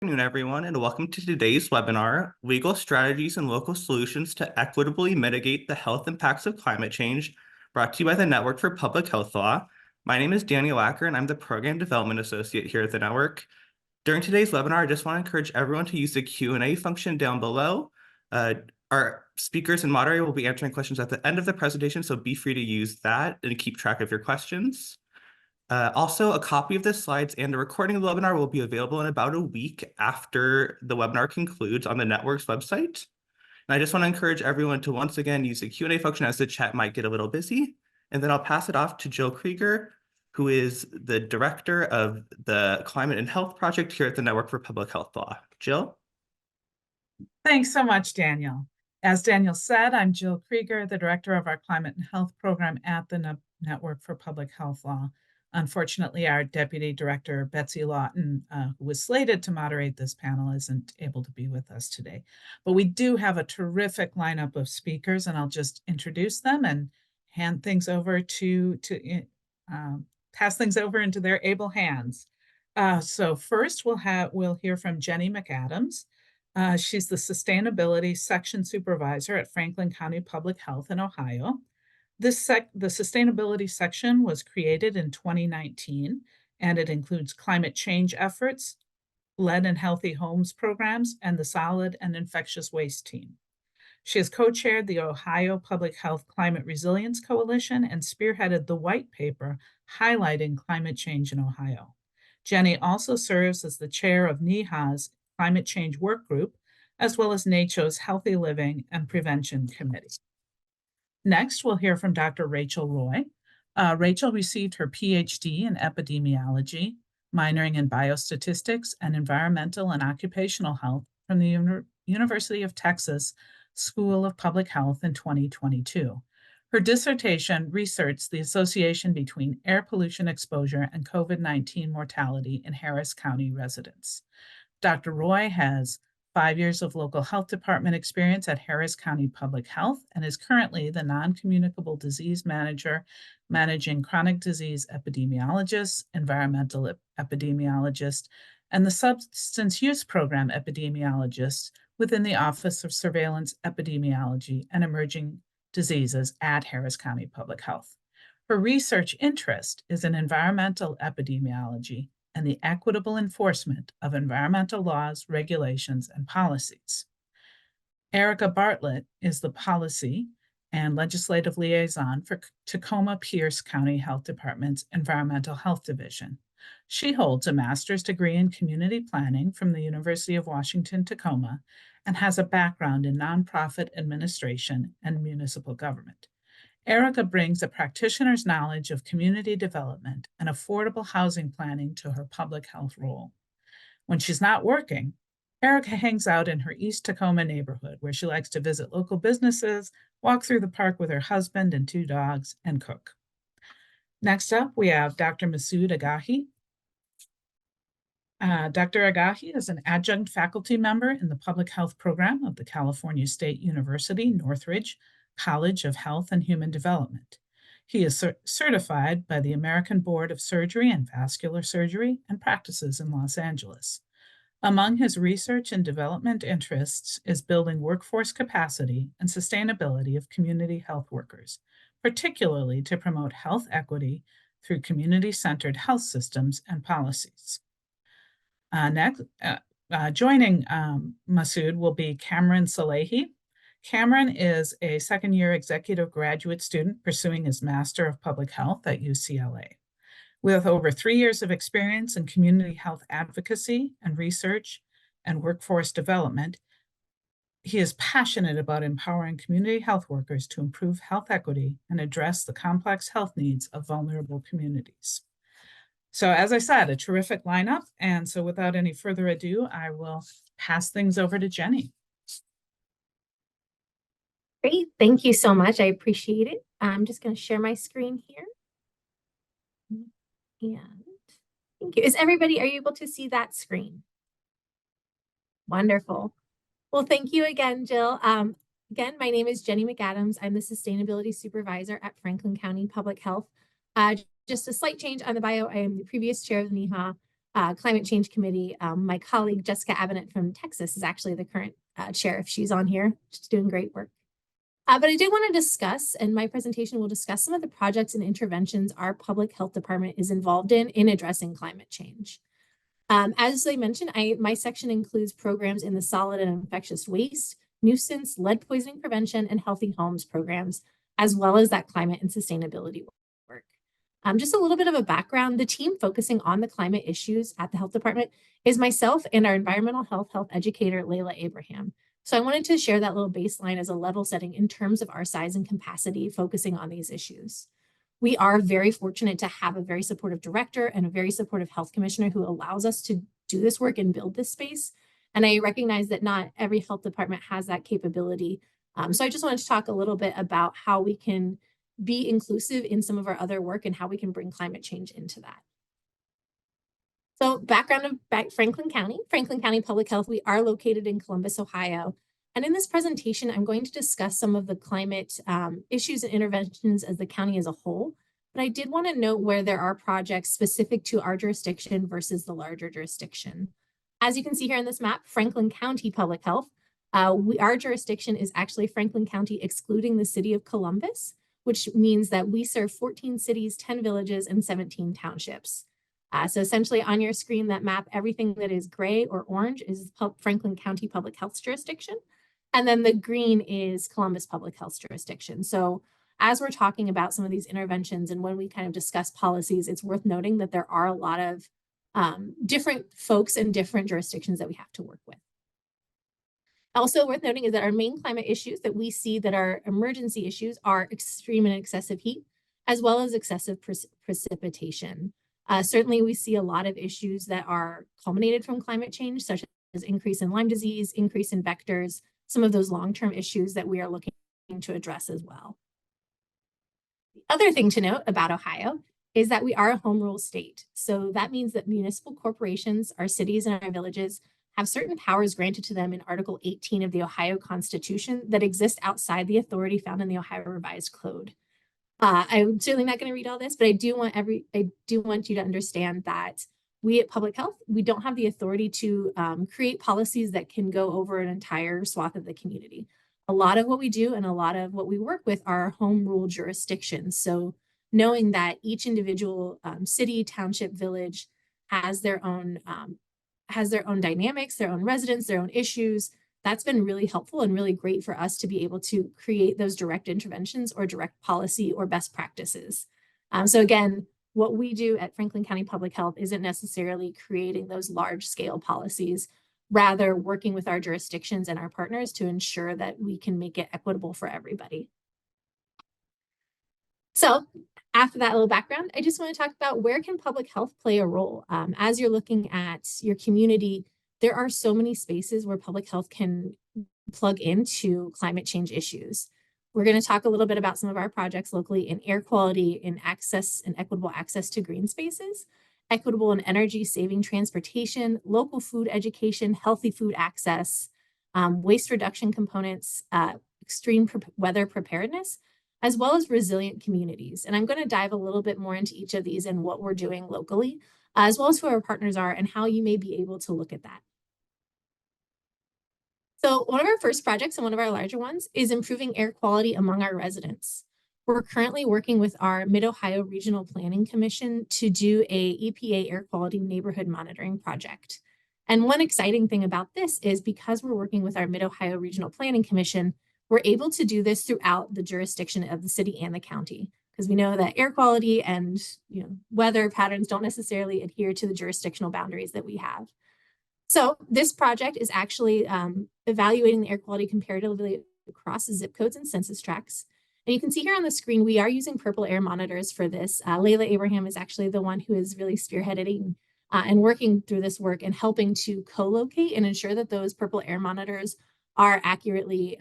Good afternoon, everyone, and welcome to today's webinar, Legal Strategies and Local Solutions to Equitably Mitigate the Health Impacts of Climate Change, brought to you by the Network for Public Health Law. My name is Daniel Acker, and I'm the Program Development Associate here at the network. During today's webinar, I just want to encourage everyone to use the Q&A function down below. Our speakers and moderator will be answering questions at the end of the presentation, so be free to use that and keep track of your questions. Also, a copy of the slides and the recording of the webinar will be available in about a week after the webinar concludes on the network's website. And I just want to encourage everyone to once again use the Q&A function as the chat might get a little busy. And then I'll pass it off to Jill Krieger, who is the director of the Climate and Health Project here at the Network for Public Health Law. Jill? Thanks so much, Daniel. As Daniel said, I'm Jill Krieger, the director of our Climate and Health Program at the Network for Public Health Law. Unfortunately, our deputy director, Betsy Lawton, who was slated to moderate this panel, isn't able to be with us today. But we do have a terrific lineup of speakers, and I'll just introduce them and hand things over pass things over into their able hands. So first, we'll hear from Jenny McAdams. She's the Sustainability Section Supervisor at Franklin County Public Health in Ohio. The Sustainability Section was created in 2019, and it includes climate change efforts, lead and healthy homes programs, and the solid and infectious waste team. She has co-chaired the Ohio Public Health Climate Resilience Coalition and spearheaded the white paper highlighting climate change in Ohio. Jenny also serves as the chair of NEHA's Climate Change Work Group, as well as NACCHO's Healthy Living and Prevention Committee. Next, we'll hear from Dr. Rachel Roy. Rachel received her PhD in epidemiology, minoring in biostatistics and environmental and occupational health from the University of Texas School of Public Health in 2022. Her dissertation researched the association between air pollution exposure and COVID-19 mortality in Harris County residents. Dr. Roy has 5 years of local health department experience at Harris County Public Health and is currently the non-communicable disease manager, managing chronic disease epidemiologist, environmental epidemiologist, and the substance use program epidemiologist within the Office of Surveillance Epidemiology and Emerging Diseases at Harris County Public Health. Her research interest is in environmental epidemiology and the equitable enforcement of environmental laws, regulations, and policies. Erica Bartlett is the policy and legislative liaison for Tacoma-Pierce County Health Department's Environmental Health Division. She holds a master's degree in community planning from the University of Washington, Tacoma, and has a background in nonprofit administration and municipal government. Erica brings a practitioner's knowledge of community development and affordable housing planning to her public health role. When she's not working, Erica hangs out in her East Tacoma neighborhood, where she likes to visit local businesses, walk through the park with her husband and 2 dogs, and cook. Next up, we have Dr. Masood Agahi. Dr. Agahi is an adjunct faculty member in the public health program of the California State University Northridge College of Health and Human Development. He is certified by the American Board of Surgery and Vascular Surgery and practices in Los Angeles. Among his research and development interests is building workforce capacity and sustainability of community health workers, particularly to promote health equity through community-centered health systems and policies. Joining Masood will be Cameron Salehi. Cameron is a second-year executive graduate student pursuing his Master of Public Health at UCLA. With over 3 years of experience in community health advocacy and research and workforce development, he is passionate about empowering community health workers to improve health equity and address the complex health needs of vulnerable communities. So as I said, a terrific lineup. And so without any further ado, I will pass things over to Jenny. Great, thank you so much. I appreciate it. I'm just going to share my screen here. And thank you. Are you able to see that screen? Wonderful. Well, thank you again, Jill. Again, my name is Jenny McAdams. I'm the Sustainability Supervisor at Franklin County Public Health. Just a slight change on the bio. I am the previous chair of the NEHA Climate Change Committee. My colleague, Jessica Abenett from Texas, is actually the current chair, if she's on here. She's doing great work. But I did want to discuss, and my presentation will discuss some of the projects and interventions our public health department is involved in addressing climate change. As I mentioned, my section includes programs in the solid and infectious waste, nuisance, lead poisoning prevention, and healthy homes programs, as well as that climate and sustainability work. Just a little bit of a background, the team focusing on the climate issues at the health department is myself and our environmental health educator, Layla Abraham. So I wanted to share that little baseline as a level setting in terms of our size and capacity focusing on these issues. We are very fortunate to have a very supportive director and a very supportive health commissioner who allows us to do this work and build this space. And I recognize that not every health department has that capability. So I just wanted to talk a little bit about how we can be inclusive in some of our other work and how we can bring climate change into that. So background of Franklin County Public Health, we are located in Columbus, Ohio. And in this presentation, I'm going to discuss some of the climate issues and interventions as the county as a whole. But I did want to note where there are projects specific to our jurisdiction versus the larger jurisdiction. As you can see here in this map, Franklin County Public Health, our jurisdiction is actually Franklin County excluding the city of Columbus, which means that we serve 14 cities, 10 villages, and 17 townships. So essentially on your screen, that map, everything that is gray or orange is Franklin County Public Health jurisdiction. And then the green is Columbus Public Health jurisdiction. So as we're talking about some of these interventions and when we kind of discuss policies, it's worth noting that there are a lot of different folks and different jurisdictions that we have to work with. Also worth noting is that our main climate issues that we see that are emergency issues are extreme and excessive heat, as well as excessive precipitation. Certainly, we see a lot of issues that are culminated from climate change, such as increase in Lyme disease, increase in vectors, some of those long-term issues that we are looking to address as well. The other thing to note about Ohio is that we are a home rule state. So that means that municipal corporations, our cities and our villages, have certain powers granted to them in Article 18 of the Ohio Constitution that exist outside the authority found in the Ohio Revised Code. I'm certainly not going to read all this, but I do want you to understand that we at Public Health, we don't have the authority to create policies that can go over an entire swath of the community. A lot of what we do and a lot of what we work with are home rule jurisdictions. So knowing that each individual city, township, village has their own dynamics, their own residents, their own issues, that's been really helpful and really great for us to be able to create those direct interventions or direct policy or best practices. So again, what we do at Franklin County Public Health isn't necessarily creating those large scale policies, rather working with our jurisdictions and our partners to ensure that we can make it equitable for everybody. So after that little background, I just want to talk about where can public health play a role? As you're looking at your community, there are so many spaces where public health can plug into climate change issues. We're going to talk a little bit about some of our projects locally in air quality, in access and equitable access to green spaces, equitable and energy saving transportation, local food education, healthy food access, waste reduction components, extreme weather preparedness, as well as resilient communities. And I'm going to dive a little bit more into each of these and what we're doing locally, as well as who our partners are and how you may be able to look at that. So one of our first projects and one of our larger ones is improving air quality among our residents. We're currently working with our Mid-Ohio Regional Planning Commission to do a EPA air quality neighborhood monitoring project. And one exciting thing about this is because we're working with our Mid-Ohio Regional Planning Commission, we're able to do this throughout the jurisdiction of the city and the county, because we know that air quality and weather patterns don't necessarily adhere to the jurisdictional boundaries that we have. So this project is actually evaluating the air quality comparatively across zip codes and census tracts. And you can see here on the screen, we are using purple air monitors for this. Layla Abraham is actually the one who is really spearheading and working through this work and helping to co-locate and ensure that those purple air monitors are accurately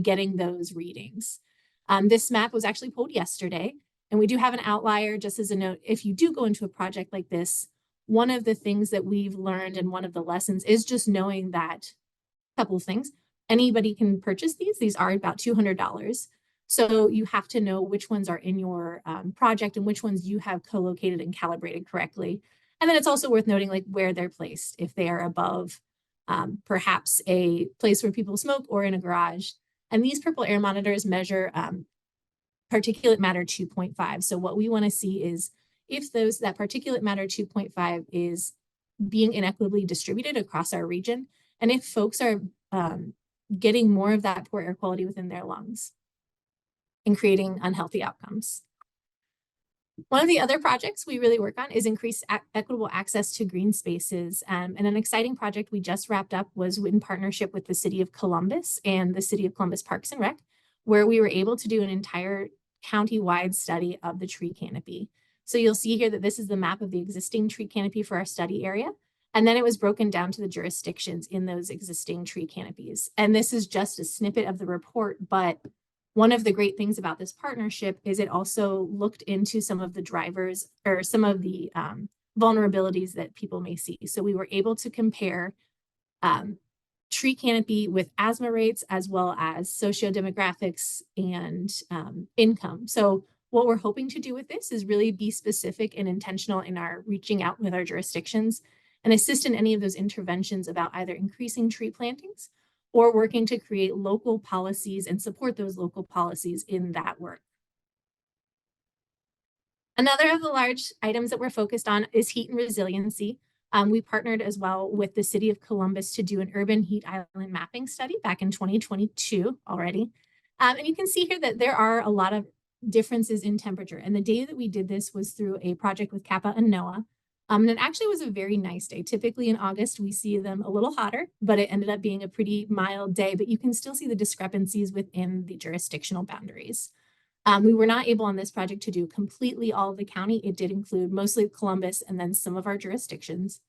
getting those readings. This map was actually pulled yesterday, and we do have an outlier. Just as a note, if you do go into a project like this, one of the things that we've learned and one of the lessons is just knowing that a couple of things. Anybody can purchase these. These are about $200. So you have to know which ones are in your project and which ones you have co-located and calibrated correctly. And then it's also worth noting like where they're placed, if they are above perhaps a place where people smoke or in a garage. And these purple air monitors measure particulate matter 2.5. So what we want to see is if that particulate matter 2.5 is being inequitably distributed across our region, and if folks are getting more of that poor air quality within their lungs and creating unhealthy outcomes. One of the other projects we really work on is increased equitable access to green spaces. And an exciting project we just wrapped up was in partnership with the City of Columbus and the City of Columbus Parks and Rec, where we were able to do an entire county-wide study of the tree canopy. So you'll see here that this is the map of the existing tree canopy for our study area. And then it was broken down to the jurisdictions in those existing tree canopies. And this is just a snippet of the report, but one of the great things about this partnership is it also looked into some of the drivers or some of the vulnerabilities that people may see. So we were able to compare tree canopy with asthma rates as well as sociodemographics and income. So what we're hoping to do with this is really be specific and intentional in our reaching out with our jurisdictions and assist in any of those interventions about either increasing tree plantings or working to create local policies and support those local policies in that work. Another of the large items that we're focused on is heat and resiliency. We partnered as well with the City of Columbus to do an urban heat island mapping study back in 2022 already. And you can see here that there are a lot of differences in temperature. And the day that we did this was through a project with Kappa and NOAA. And it actually was a very nice day. Typically in August, we see them a little hotter, but it ended up being a pretty mild day, but you can still see the discrepancies within the jurisdictional boundaries. We were not able on this project to do completely all of the county. It did include mostly Columbus and then some of our jurisdictions.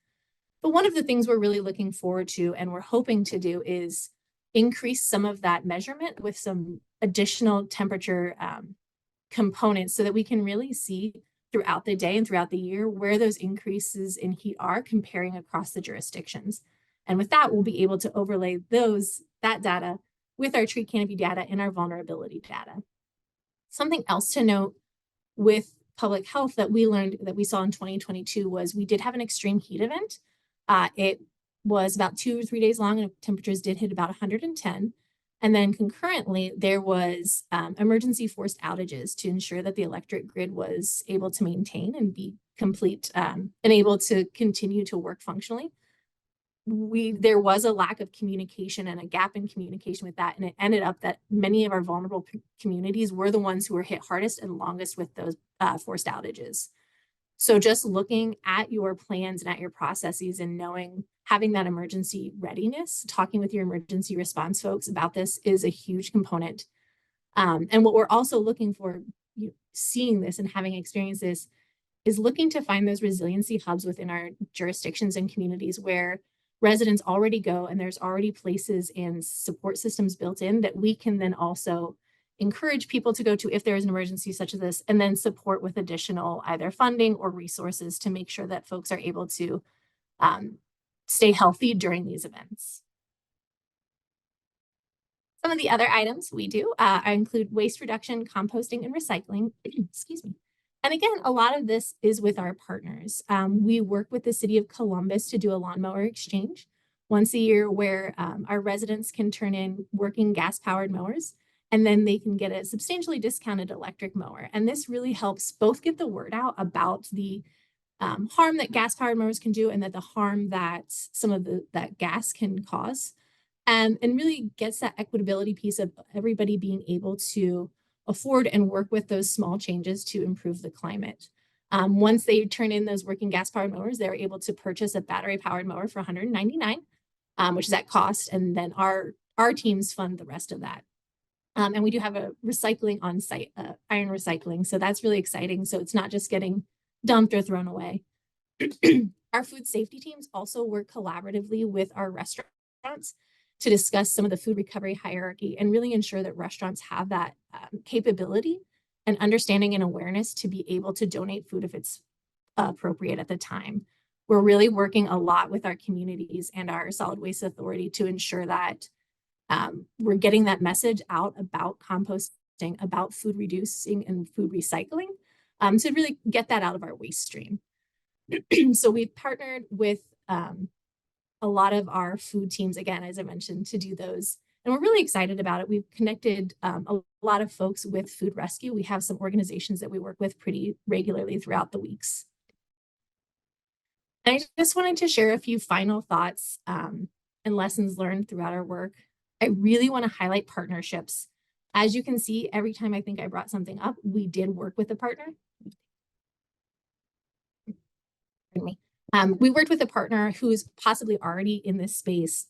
But one of the things we're really looking forward to and we're hoping to do is increase some of that measurement with some additional temperature components so that we can really see throughout the day and throughout the year where those increases in heat are comparing across the jurisdictions. And with that, we'll be able to overlay that data with our tree canopy data and our vulnerability data. Something else to note with public health that we learned that we saw in 2022 was we did have an extreme heat event. It was about 2 or 3 days long and temperatures did hit about 110. And then concurrently, there was emergency forced outages to ensure that the electric grid was able to maintain and be complete and able to continue to work functionally. There was a lack of communication and a gap in communication with that. And it ended up that many of our vulnerable communities were the ones who were hit hardest and longest with those forced outages. So just looking at your plans and at your processes and having that emergency readiness, talking with your emergency response folks about this is a huge component. And what we're also looking for, seeing this and having experienced this, is looking to find those resiliency hubs within our jurisdictions and communities where residents already go and there's already places and support systems built in that we can then also encourage people to go to if there is an emergency such as this, and then support with additional either funding or resources to make sure that folks are able to stay healthy during these events. Some of the other items we do include waste reduction, composting, and recycling. Excuse me. And again, a lot of this is with our partners. We work with the City of Columbus to do a lawnmower exchange once a year where our residents can turn in working gas-powered mowers, and then they can get a substantially discounted electric mower. And this really helps both get the word out about the harm that gas-powered mowers can do and that the harm that some of that gas can cause. And really gets that equitability piece of everybody being able to afford and work with those small changes to improve the climate. Once they turn in those working gas-powered mowers, they're able to purchase a battery-powered mower for $199, which is at cost, and then our teams fund the rest of that. And we do have a recycling on site, iron recycling. So that's really exciting. So it's not just getting dumped or thrown away. Our food safety teams also work collaboratively with our restaurants to discuss some of the food recovery hierarchy and really ensure that restaurants have that capability and understanding and awareness to be able to donate food if it's appropriate at the time. We're really working a lot with our communities and our solid waste authority to ensure that we're getting that message out about composting, about food reducing and food recycling, to really get that out of our waste stream. So we've partnered with a lot of our food teams, again, as I mentioned, to do those. And we're really excited about it. We've connected a lot of folks with food rescue. We have some organizations that we work with pretty regularly throughout the weeks. And I just wanted to share a few final thoughts and lessons learned throughout our work. I really want to highlight partnerships. As you can see, every time I think I brought something up, we did work with a partner. We worked with a partner who's possibly already in this space,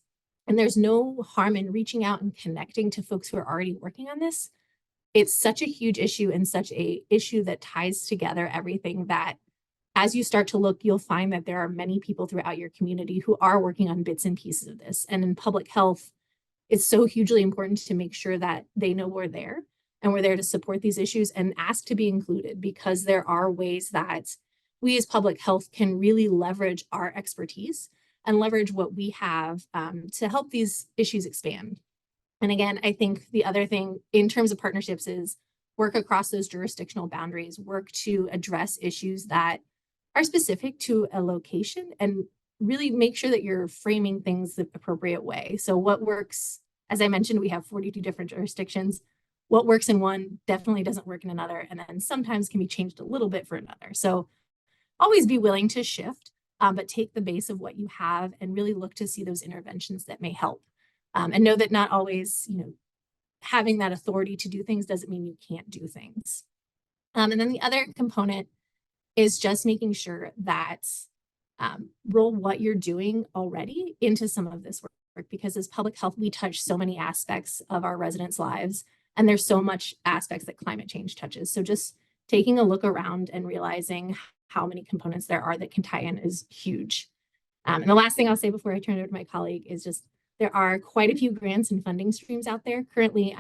and there's no harm in reaching out and connecting to folks who are already working on this. It's such a huge issue and such a issue that ties together everything that as you start to look, you'll find that there are many people throughout your community who are working on bits and pieces of this. And in public health, it's so hugely important to make sure that they know we're there and we're there to support these issues and ask to be included, because there are ways that we as public health can really leverage our expertise and leverage what we have to help these issues expand. And again, I think the other thing in terms of partnerships is work across those jurisdictional boundaries, work to address issues that are specific to a location, and really make sure that you're framing things the appropriate way. So what works, as I mentioned, we have 42 different jurisdictions. What works in one definitely doesn't work in another, and then sometimes can be changed a little bit for another. So always be willing to shift, but take the base of what you have and really look to see those interventions that may help. And know that not always, having that authority to do things doesn't mean you can't do things. And then the other component is just making sure that roll what you're doing already into some of this work, because as public health, we touch so many aspects of our residents' lives, and there's so much aspects that climate change touches. So just taking a look around and realizing how many components there are that can tie in is huge. And the last thing I'll say before I turn it over to my colleague is just there are quite a few grants and funding streams out there. Currently,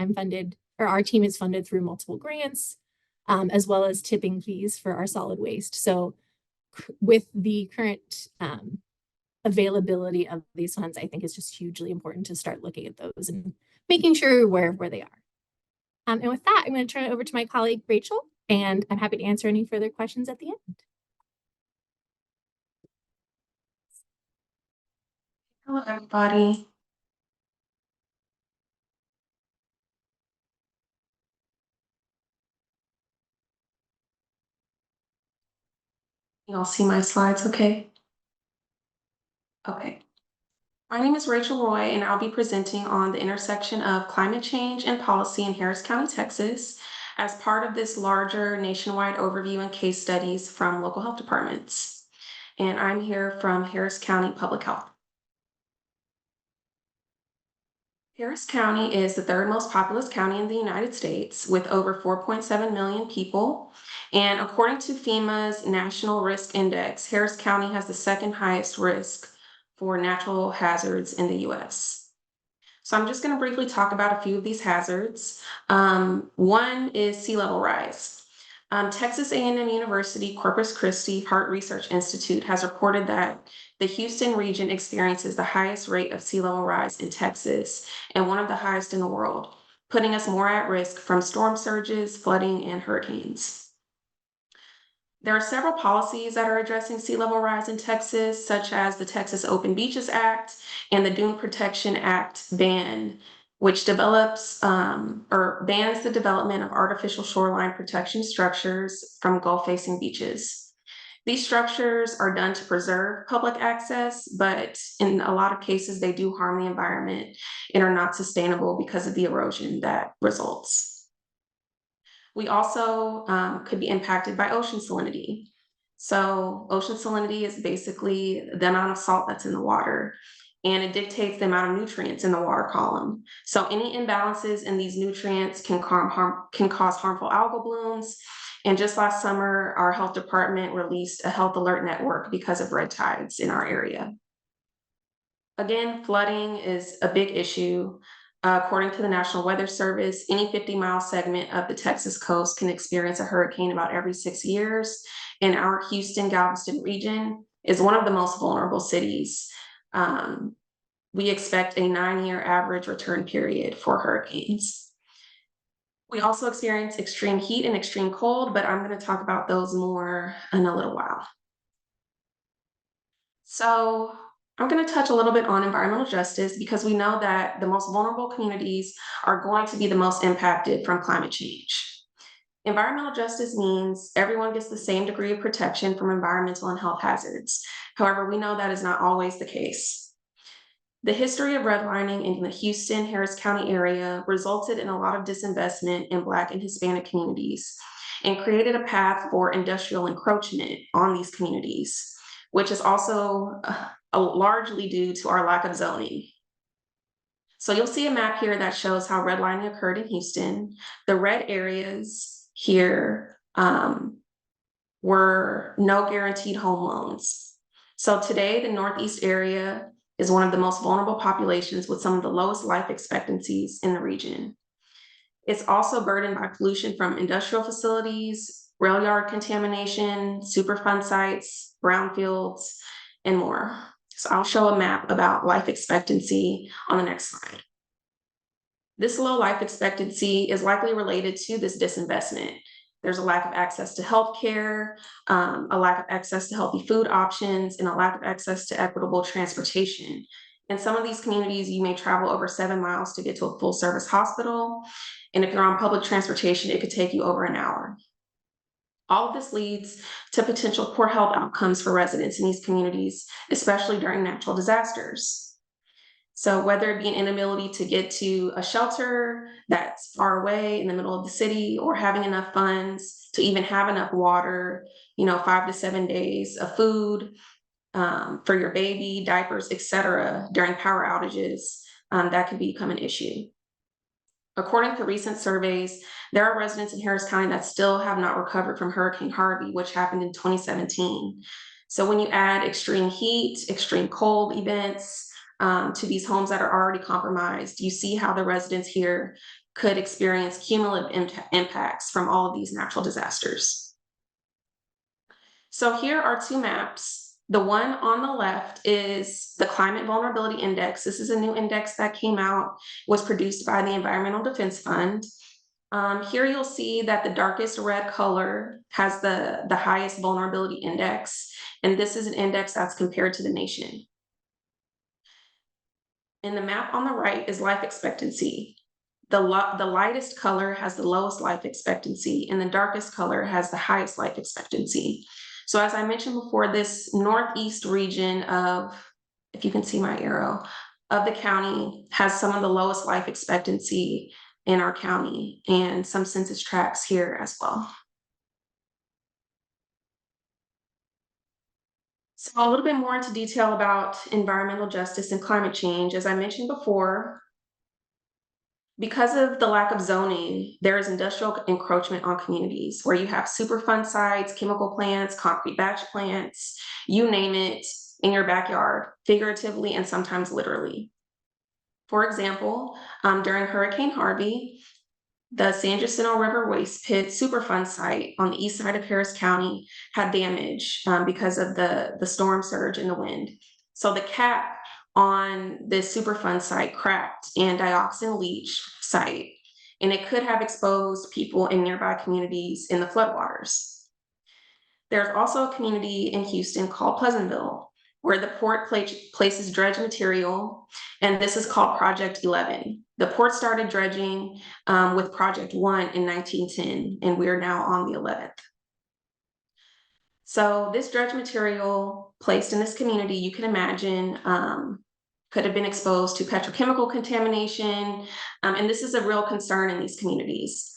our team is funded through multiple grants, as well as tipping fees for our solid waste. So with the current availability of these funds, I think is just hugely important to start looking at those and making sure where they are. And with that, I'm going to turn it over to my colleague, Rachel, and I'm happy to answer any further questions at the end. Hello, everybody. You all see my slides okay? Okay. My name is Rachel Roy, and I'll be presenting on the intersection of climate change and policy in Harris County, Texas, as part of this larger nationwide overview and case studies from local health departments. And I'm here from Harris County Public Health. Harris County is the third most populous county in the United States, with over 4.7 million people. And according to FEMA's National Risk Index, Harris County has the second highest risk for natural hazards in the US. So I'm just going to briefly talk about a few of these hazards. One is sea level rise. Texas A&M University Corpus Christi Heart Research Institute has reported that the Houston region experiences the highest rate of sea level rise in Texas and one of the highest in the world, putting us more at risk from storm surges, flooding, and hurricanes. There are several policies that are addressing sea level rise in Texas, such as the Texas Open Beaches Act and the Dune Protection Act ban, which develops or bans the development of artificial shoreline protection structures from Gulf-facing beaches. These structures are done to preserve public access, but in a lot of cases, they do harm the environment and are not sustainable because of the erosion that results. We also could be impacted by ocean salinity. So ocean salinity is basically the amount of salt that's in the water, and it dictates the amount of nutrients in the water column. So any imbalances in these nutrients can cause harmful algal blooms. And just last summer, our health department released a health alert network because of red tides in our area. Again, flooding is a big issue. According to the National Weather Service, any 50-mile segment of the Texas coast can experience a hurricane about every 6 years. And our Houston-Galveston region is one of the most vulnerable cities. We expect a 9-year average return period for hurricanes. We also experience extreme heat and extreme cold, but I'm going to talk about those more in a little while. So I'm going to touch a little bit on environmental justice because we know that the most vulnerable communities are going to be the most impacted from climate change. Environmental justice means everyone gets the same degree of protection from environmental and health hazards. However, we know that is not always the case. The history of redlining in the Houston, Harris County area resulted in a lot of disinvestment in Black and Hispanic communities and created a path for industrial encroachment on these communities, which is also largely due to our lack of zoning. So you'll see a map here that shows how redlining occurred in Houston. The red areas here were no guaranteed home loans. So today, the Northeast area is one of the most vulnerable populations with some of the lowest life expectancies in the region. It's also burdened by pollution from industrial facilities, rail yard contamination, Superfund sites, brownfields, and more. So I'll show a map about life expectancy on the next slide. This low life expectancy is likely related to this disinvestment. There's a lack of access to healthcare, a lack of access to healthy food options, and a lack of access to equitable transportation. In some of these communities, you may travel over 7 miles to get to a full service hospital. And if you're on public transportation, it could take you over an hour. All of this leads to potential poor health outcomes for residents in these communities, especially during natural disasters. So whether it be an inability to get to a shelter that's far away in the middle of the city, or having enough funds to even have enough water, 5 to 7 days of food for your baby, diapers, etc. during power outages, that could become an issue. According to recent surveys, there are residents in Harris County that still have not recovered from Hurricane Harvey, which happened in 2017. So when you add extreme heat, extreme cold events, to these homes that are already compromised, you see how the residents here could experience cumulative impacts from all of these natural disasters. So here are two maps. The one on the left is the Climate Vulnerability Index. This is a new index that came out, was produced by the Environmental Defense Fund. Here you'll see that the darkest red color has the highest vulnerability index, and this is an index that's compared to the nation. And the map on the right is life expectancy. The lightest color has the lowest life expectancy, and the darkest color has the highest life expectancy. So as I mentioned before, this northeast region of, if you can see my arrow, of the county has some of the lowest life expectancy in our county, and some census tracts here as well. So a little bit more into detail about environmental justice and climate change. As I mentioned before, because of the lack of zoning, there is industrial encroachment on communities where you have Superfund sites, chemical plants, concrete batch plants, you name it, in your backyard, figuratively and sometimes literally. For example, during Hurricane Harvey, the San Jacinto River Waste Pit Superfund site on the east side of Harris County had damage because of the storm surge and the wind. So the cap on this Superfund site cracked and dioxin leach site, and it could have exposed people in nearby communities in the floodwaters. There's also a community in Houston called Pleasantville, where the port places dredge material, and this is called Project 11. The port started dredging with Project 1 in 1910, and we are now on the 11th. So this dredge material placed in this community, you can imagine, could have been exposed to petrochemical contamination, and this is a real concern in these communities.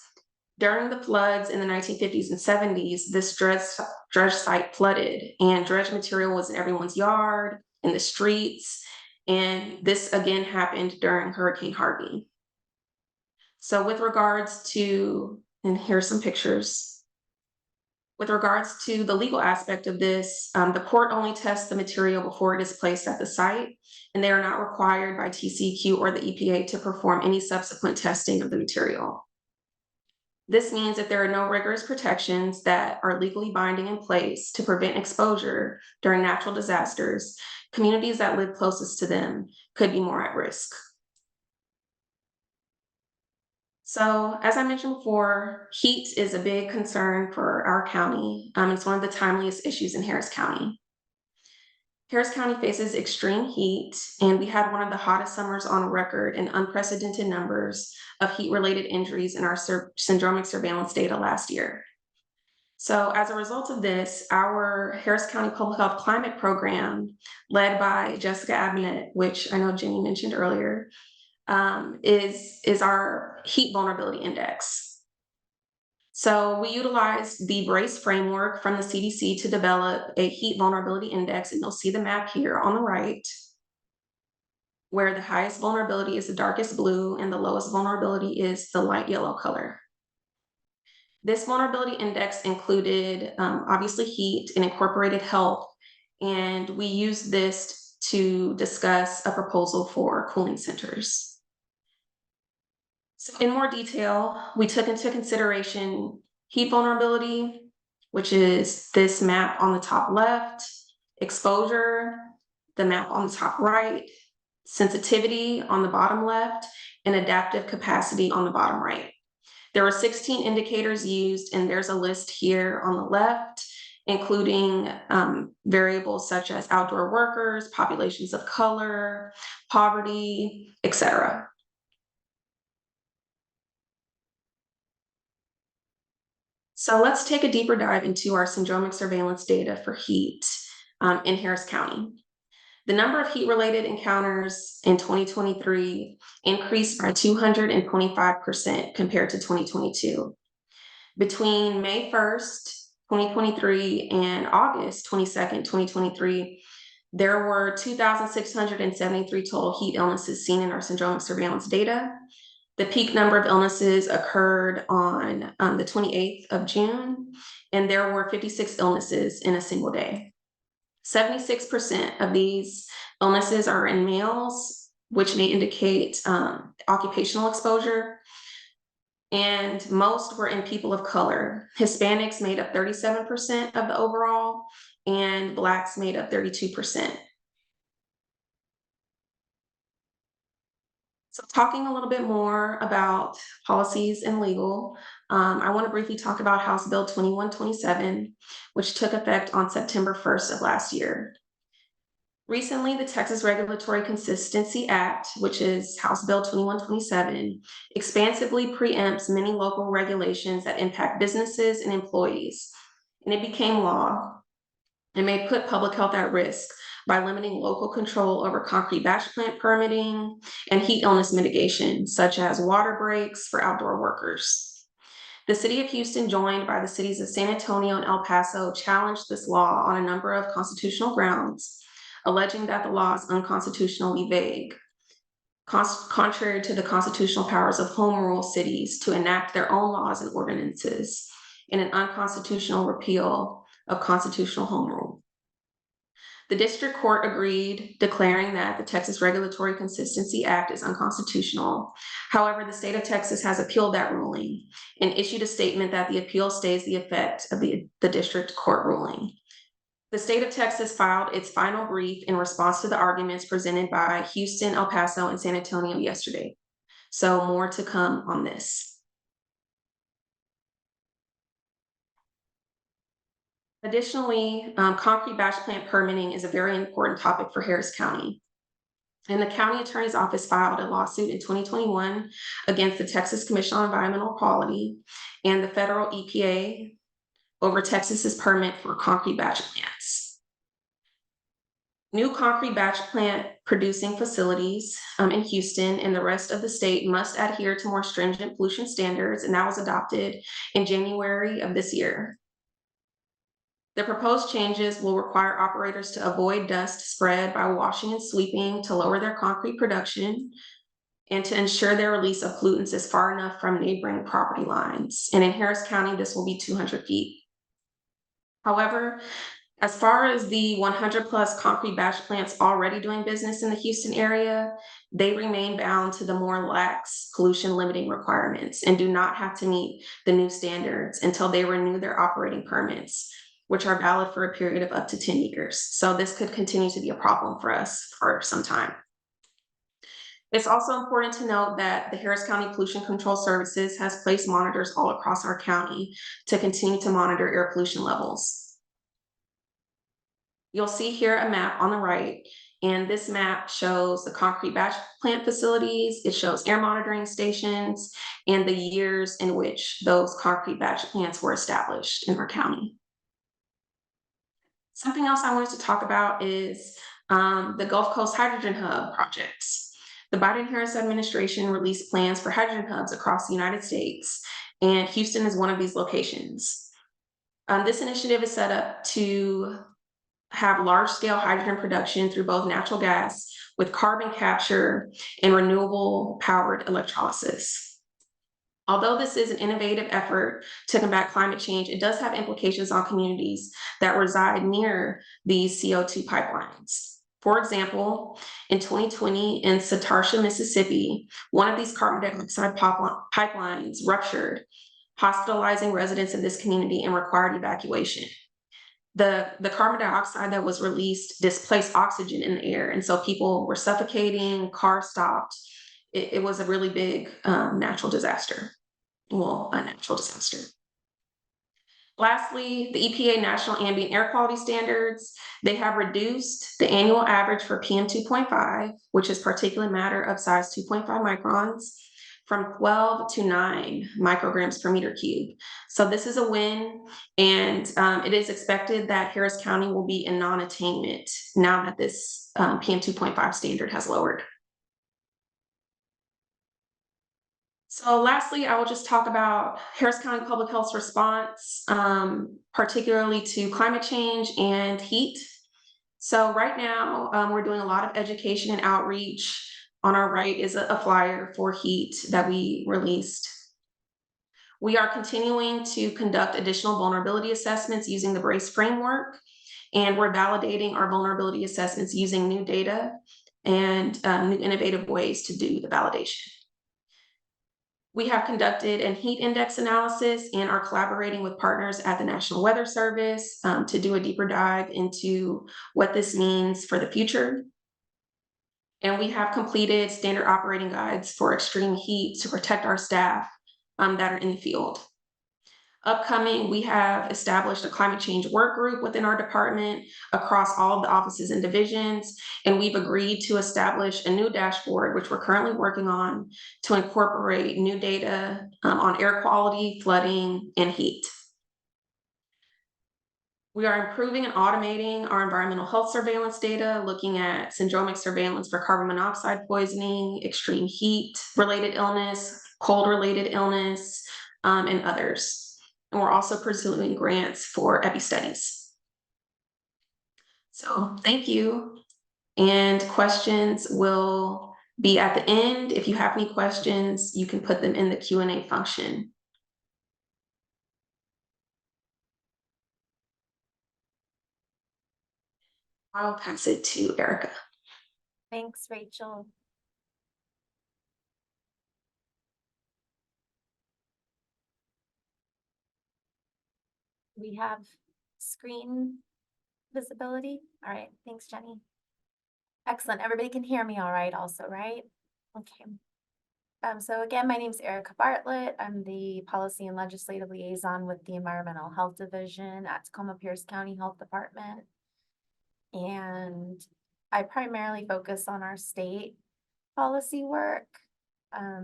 During the floods in the 1950s and 70s, this dredge site flooded, and dredge material was in everyone's yard, in the streets, and this again happened during Hurricane Harvey. So with regards to, and here's some pictures, with regards to the legal aspect of this, the port only tests the material before it is placed at the site, and they are not required by TCEQ or the EPA to perform any subsequent testing of the material. This means that there are no rigorous protections that are legally binding in place to prevent exposure during natural disasters. Communities that live closest to them could be more at risk. So as I mentioned before, heat is a big concern for our county. It's one of the timeliest issues in Harris County. Harris County faces extreme heat, and we had one of the hottest summers on record and unprecedented numbers of heat-related injuries in our syndromic surveillance data last year. So as a result of this, our Harris County Public Health Climate Program, led by Jessica Abinet, which I know Jenny mentioned earlier, is our heat vulnerability index. So we utilized the BRACE framework from the CDC to develop a heat vulnerability index, and you'll see the map here on the right, where the highest vulnerability is the darkest blue and the lowest vulnerability is the light yellow color. This vulnerability index included obviously heat and incorporated health, and we used this to discuss a proposal for cooling centers. So in more detail, we took into consideration heat vulnerability, which is this map on the top left, exposure, the map on the top right, sensitivity on the bottom left, and adaptive capacity on the bottom right. There were 16 indicators used, and there's a list here on the left, including variables such as outdoor workers, populations of color, poverty, etc. So let's take a deeper dive into our syndromic surveillance data for heat in Harris County. The number of heat-related encounters in 2023 increased by 225% compared to 2022. Between May 1st, 2023 and August 22nd, 2023, there were 2,673 total heat illnesses seen in our syndromic surveillance data. The peak number of illnesses occurred on the 28th of June, and there were 56 illnesses in a single day. 76% of these illnesses are in males, which may indicate occupational exposure, and most were in people of color. Hispanics made up 37% of the overall, and Blacks made up 32%. So talking a little bit more about policies and legal, I want to briefly talk about House Bill 2127, which took effect on September 1st of last year. Recently, the Texas Regulatory Consistency Act, which is House Bill 2127, expansively preempts many local regulations that impact businesses and employees, and it became law. It may put public health at risk by limiting local control over concrete batch plant permitting and heat illness mitigation, such as water breaks for outdoor workers. The city of Houston, joined by the cities of San Antonio and El Paso, challenged this law on a number of constitutional grounds, alleging that the law is unconstitutionally vague, contrary to the constitutional powers of home rule cities to enact their own laws and ordinances, and an unconstitutional repeal of constitutional home rule. The district court agreed, declaring that the Texas Regulatory Consistency Act is unconstitutional. However, the state of Texas has appealed that ruling and issued a statement that the appeal stays the effect of the district court ruling. The state of Texas filed its final brief in response to the arguments presented by Houston, El Paso, and San Antonio yesterday. So more to come on this. Additionally, concrete batch plant permitting is a very important topic for Harris County. And the county attorney's office filed a lawsuit in 2021 against the Texas Commission on Environmental Quality and the federal EPA over Texas's permit for concrete batch plants. New concrete batch plant producing facilities in Houston and the rest of the state must adhere to more stringent pollution standards, and that was adopted in January of this year. The proposed changes will require operators to avoid dust spread by washing and sweeping to lower their concrete production and to ensure their release of pollutants is far enough from neighboring property lines. And in Harris County, this will be 200 feet. However, as far as the 100+ concrete batch plants already doing business in the Houston area, they remain bound to the more lax pollution limiting requirements and do not have to meet the new standards until they renew their operating permits, which are valid for a period of up to 10 years. So this could continue to be a problem for us for some time. It's also important to note that the Harris County Pollution Control Services has placed monitors all across our county to continue to monitor air pollution levels. You'll see here a map on the right, and this map shows the concrete batch plant facilities, it shows air monitoring stations, and the years in which those concrete batch plants were established in our county. Something else I wanted to talk about is the Gulf Coast Hydrogen Hub projects. The Biden-Harris administration released plans for hydrogen hubs across the United States, and Houston is one of these locations. This initiative is set up to have large-scale hydrogen production through both natural gas with carbon capture and renewable-powered electrolysis. Although this is an innovative effort to combat climate change, it does have implications on communities that reside near these CO2 pipelines. For example, in 2020 in Satartia, Mississippi, one of these carbon dioxide pipelines ruptured, hospitalizing residents in this community and required evacuation. The carbon dioxide that was released displaced oxygen in the air, and so people were suffocating, cars stopped. It was a really big natural disaster. Well, a natural disaster. Lastly, the EPA National Ambient Air Quality Standards, they have reduced the annual average for PM 2.5, which is particulate matter of size 2.5 microns, from 12 to 9 micrograms per meter cube. So this is a win, and it is expected that Harris County will be in non-attainment now that this PM 2.5 standard has lowered. So lastly, I will just talk about Harris County Public Health's response, particularly to climate change and heat. So right now, we're doing a lot of education and outreach. On our right is a flyer for heat that we released. We are continuing to conduct additional vulnerability assessments using the BRACE framework, and we're validating our vulnerability assessments using new data and new innovative ways to do the validation. We have conducted a heat index analysis and are collaborating with partners at the National Weather Service to do a deeper dive into what this means for the future. And we have completed standard operating guides for extreme heat to protect our staff that are in the field. Upcoming, we have established a climate change work group within our department across all of the offices and divisions, and we've agreed to establish a new dashboard, which we're currently working on, to incorporate new data on air quality, flooding, and heat. We are improving and automating our environmental health surveillance data, looking at syndromic surveillance for carbon monoxide poisoning, extreme heat-related illness, cold-related illness, and others. And we're also pursuing grants for epi-studies. So thank you. And questions will be at the end. If you have any questions, you can put them in the Q&A function. I'll pass it to Erica. Thanks, Rachel. We have screen visibility. All right, thanks, Jenny. Excellent. Everybody can hear me all right also, right? Okay. So again, my name is Erica Bartlett. I'm the Policy and Legislative Liaison with the Environmental Health Division at Tacoma-Pierce County Health Department. And I primarily focus on our state policy work,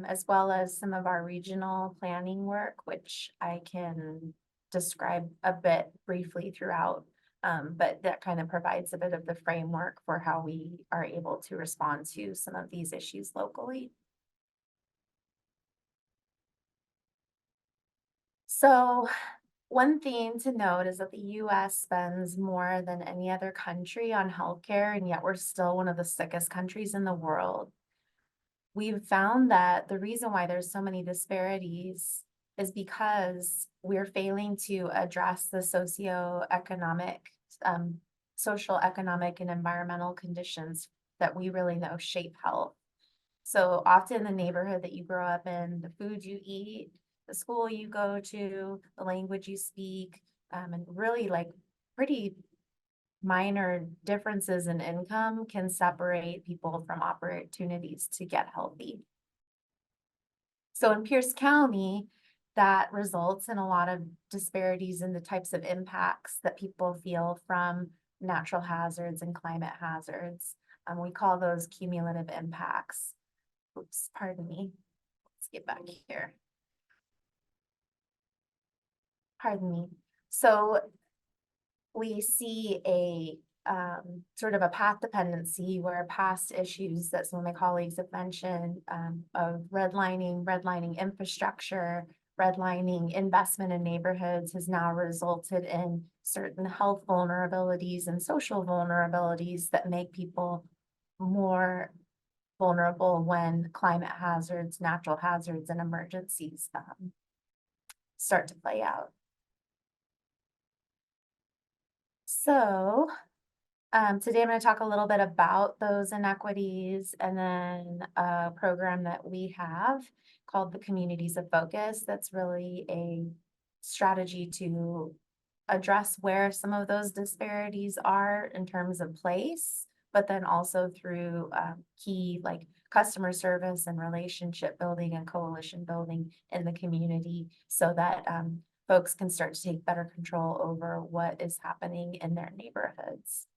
as well as some of our regional planning work, which I can describe a bit briefly throughout, but that kind of provides a bit of the framework for how we are able to respond to some of these issues locally. So one thing to note is that the US spends more than any other country on healthcare, and yet we're still one of the sickest countries in the world. We've found that the reason why there's so many disparities is because we're failing to address the socioeconomic, social, economic, and environmental conditions that we really know shape health. So often the neighborhood that you grow up in, the food you eat, the school you go to, the language you speak, and really like pretty minor differences in income can separate people from opportunities to get healthy. So in Pierce County, that results in a lot of disparities in the types of impacts that people feel from natural hazards and climate hazards. We call those cumulative impacts. Oops, pardon me. Let's get back here. Pardon me. So we see a sort of a path dependency where past issues that some of my colleagues have mentioned of redlining infrastructure, redlining investment in neighborhoods has now resulted in certain health vulnerabilities and social vulnerabilities that make people more vulnerable when climate hazards, natural hazards, and emergencies start to play out. So today I'm going to talk a little bit about those inequities and then a program that we have called the Communities of Focus. That's really a strategy to address where some of those disparities are in terms of place, but then also through key like customer service and relationship building and coalition building in the community so that folks can start to take better control over what is happening in their neighborhoods.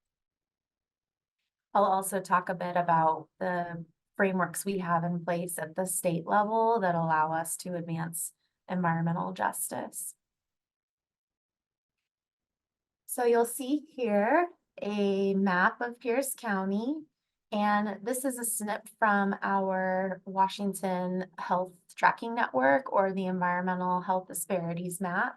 I'll also talk a bit about the frameworks we have in place at the state level that allow us to advance environmental justice. So you'll see here a map of Pierce County, and this is a snip from our Washington Health Tracking Network or the Environmental Health Disparities Map.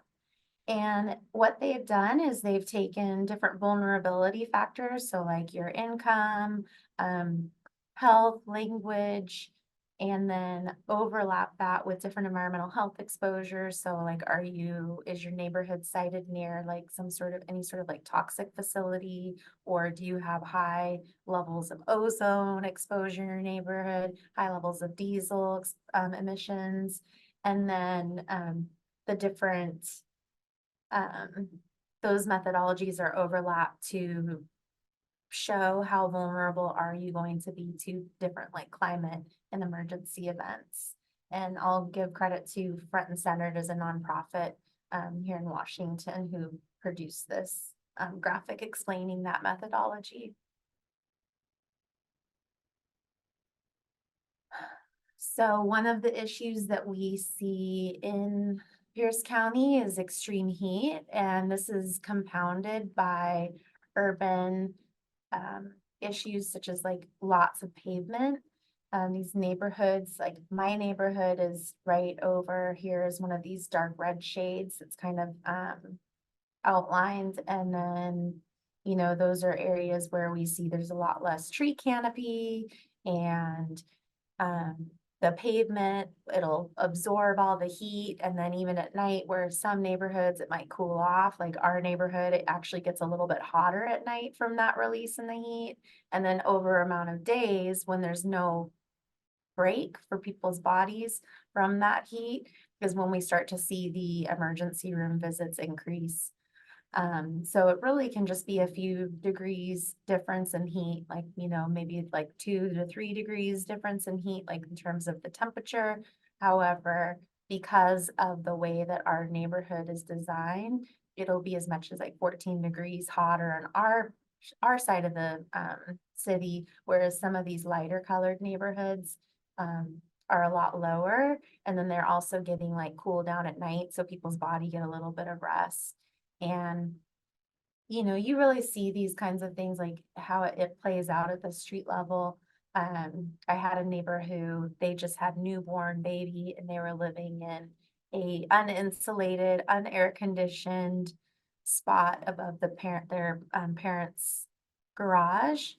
And what they've done is they've taken different vulnerability factors, so like your income, health, language, and then overlap that with different environmental health exposures. So like, is your neighborhood sited near like any sort of like toxic facility, or do you have high levels of ozone exposure in your neighborhood, high levels of diesel emissions, and then the different those methodologies are overlapped to show how vulnerable are you going to be to different like climate and emergency events. And I'll give credit to Front and Centered as a nonprofit here in Washington who produced this graphic explaining that methodology. So one of the issues that we see in Pierce County is extreme heat, and this is compounded by urban issues such as like lots of pavement. These neighborhoods, like my neighborhood is right over here is one of these dark red shades. It's kind of outlined, and then those are areas where we see there's a lot less tree canopy and the pavement, it'll absorb all the heat. And then even at night where some neighborhoods, it might cool off, like our neighborhood, it actually gets a little bit hotter at night from that release in the heat. And then over amount of days when there's no break for people's bodies from that heat, because when we start to see the emergency room visits increase. So it really can just be a few degrees difference in heat, like, maybe like 2 to 3 degrees difference in heat, like in terms of the temperature. However, because of the way that our neighborhood is designed, it'll be as much as like 14 degrees hotter on our side of the city, whereas some of these lighter colored neighborhoods are a lot lower. And then they're also getting like cool down at night, so people's body get a little bit of rest. And, you really see these kinds of things, like how it plays out at the street level. I had a neighbor who they just had newborn baby and they were living in a uninsulated, unair conditioned spot above their parents' garage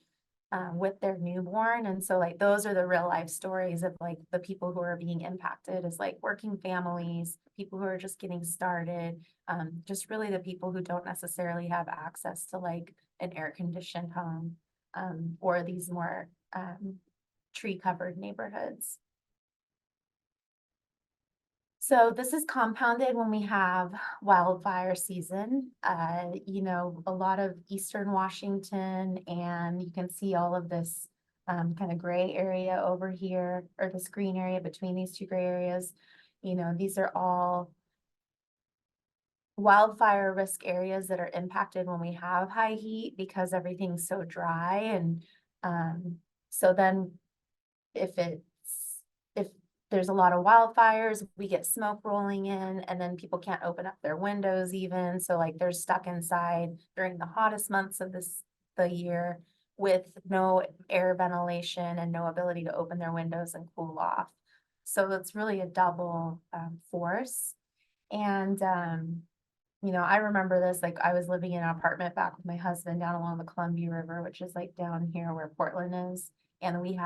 with their newborn. And so like those are the real life stories of like the people who are being impacted is like working families, people who are just getting started, just really the people who don't necessarily have access to like an air conditioned home or these more tree covered neighborhoods. So this is compounded when we have wildfire season, a lot of Eastern Washington, and you can see all of this kind of gray area over here, or this green area between these two gray areas. These are all wildfire risk areas that are impacted when we have high heat because everything's so dry. And so then if there's a lot of wildfires, we get smoke rolling in, and then people can't open up their windows even. So like they're stuck inside during the hottest months of the year with no air ventilation and no ability to open their windows and cool off. So it's really a double force. And you know, I remember this, like I was living in an apartment back with my husband down along the Columbia River, which is like down here where Portland is. And we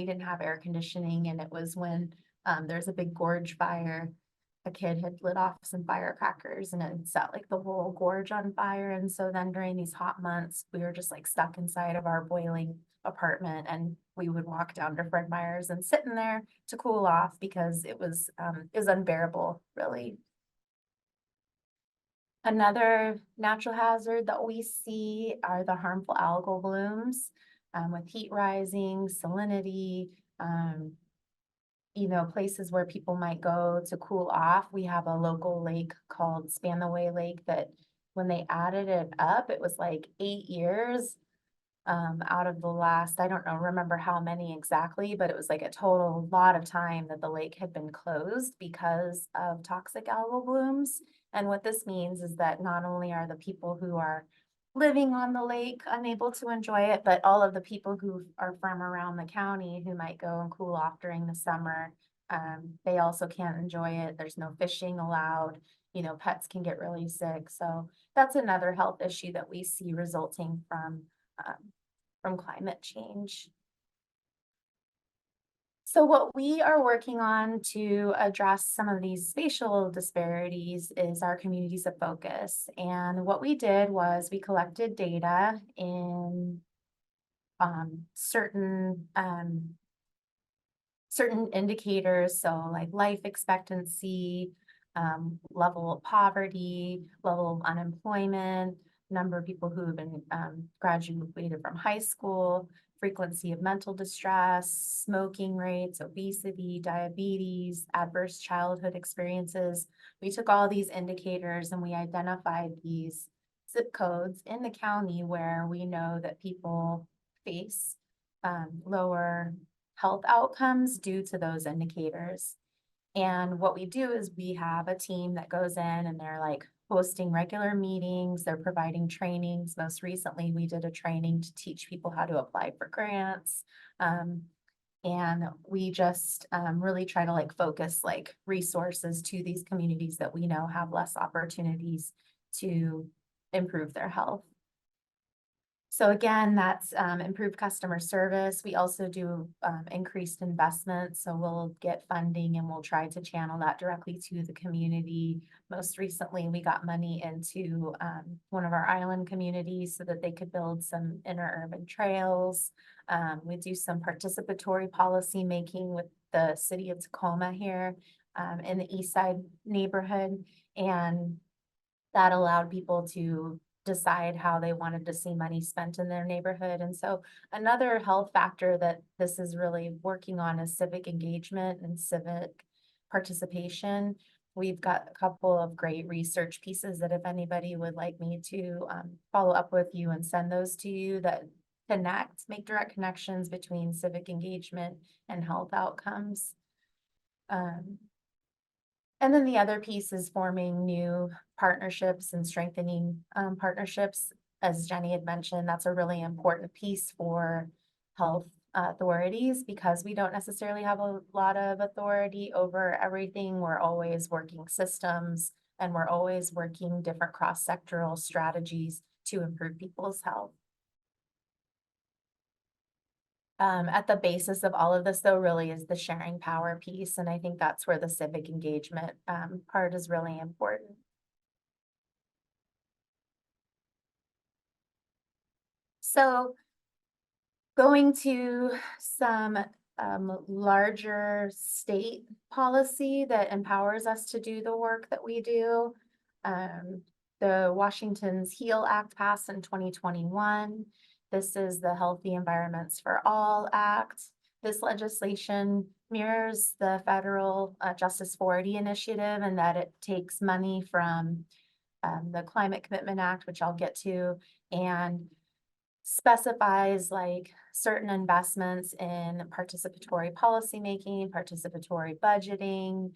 didn't have air conditioning, and it was when there's a big gorge fire. A kid had lit off some firecrackers and it set like the whole gorge on fire. And so then during these hot months, we were just like stuck inside of our boiling apartment, and we would walk down to Fred Meyer's and sit in there to cool off because it was unbearable, really. Another natural hazard that we see are the harmful algal blooms with heat rising, salinity, you know, places where people might go to cool off. We have a local lake called Spanaway Lake that when they added it up, it was like 8 years out of the last, I don't know, remember how many exactly, but it was like a total lot of time that the lake had been closed because of toxic algal blooms. And what this means is that not only are the people who are living on the lake unable to enjoy it, but all of the people who are from around the county who might go and cool off during the summer, they also can't enjoy it. There's no fishing allowed. You know, pets can get really sick. So that's another health issue that we see resulting from climate change. So what we are working on to address some of these spatial disparities is our communities of focus. And what we did was we collected data in certain indicators, so like life expectancy, level of poverty, level of unemployment, number of people who have been graduated from high school, frequency of mental distress, smoking rates, obesity, diabetes, adverse childhood experiences. We took all these indicators and we identified these zip codes in the county where we know that people face lower health outcomes due to those indicators. And what we do is we have a team that goes in and they're like hosting regular meetings, they're providing trainings. Most recently, we did a training to teach people how to apply for grants. And we just really try to like focus like resources to these communities that we know have less opportunities to improve their health. So again, that's improved customer service. We also do increased investment. So we'll get funding and we'll try to channel that directly to the community. Most recently, we got money into one of our island communities so that they could build some interurban trails. We do some participatory policy making with the city of Tacoma here in the East Side neighborhood. And that allowed people to decide how they wanted to see money spent in their neighborhood. And so another health factor that this is really working on is civic engagement and civic participation. We've got a couple of great research pieces that if anybody would like me to follow up with you and send those to you that make direct connections between civic engagement and health outcomes. And then the other piece is forming new partnerships and strengthening partnerships. As Jenny had mentioned, that's a really important piece for health authorities because we don't necessarily have a lot of authority over everything. We're always working systems and we're always working different cross-sectoral strategies to improve people's health. At the basis of all of this, though, really is the sharing power piece. And I think that's where the civic engagement part is really important. So going to some larger state policy that empowers us to do the work that we do. The Washington's HEAL Act passed in 2021. This is the Healthy Environments for All Act. This legislation mirrors the federal Justice 480 initiative in that it takes money from the Climate Commitment Act, which I'll get to, and specifies like certain investments in participatory policymaking, participatory budgeting,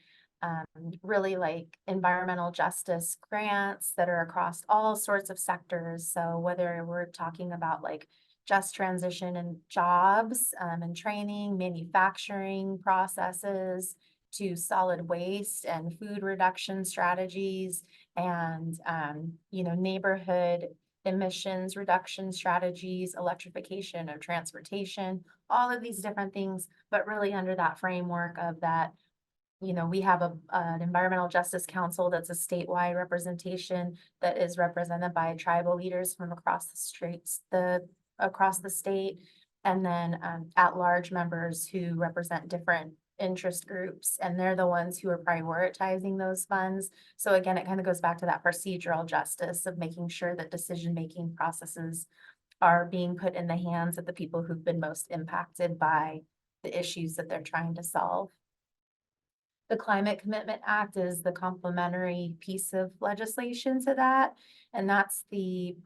really like environmental justice grants that are across all sorts of sectors. So whether we're talking about like just transition and jobs and training, manufacturing processes, to solid waste and food reduction strategies, and neighborhood emissions reduction strategies, electrification of transportation, all of these different things, but really under that framework of that, we have an environmental justice council that's a statewide representation that is represented by tribal leaders from across the state, and then at-large members who represent different interest groups, and they're the ones who are prioritizing those funds. So again, it kind of goes back to that procedural justice of making sure that decision-making processes are being put in the hands of the people who've been most impacted by the issues that they're trying to solve. The Climate Commitment Act is the complementary piece of legislation to that, and that's the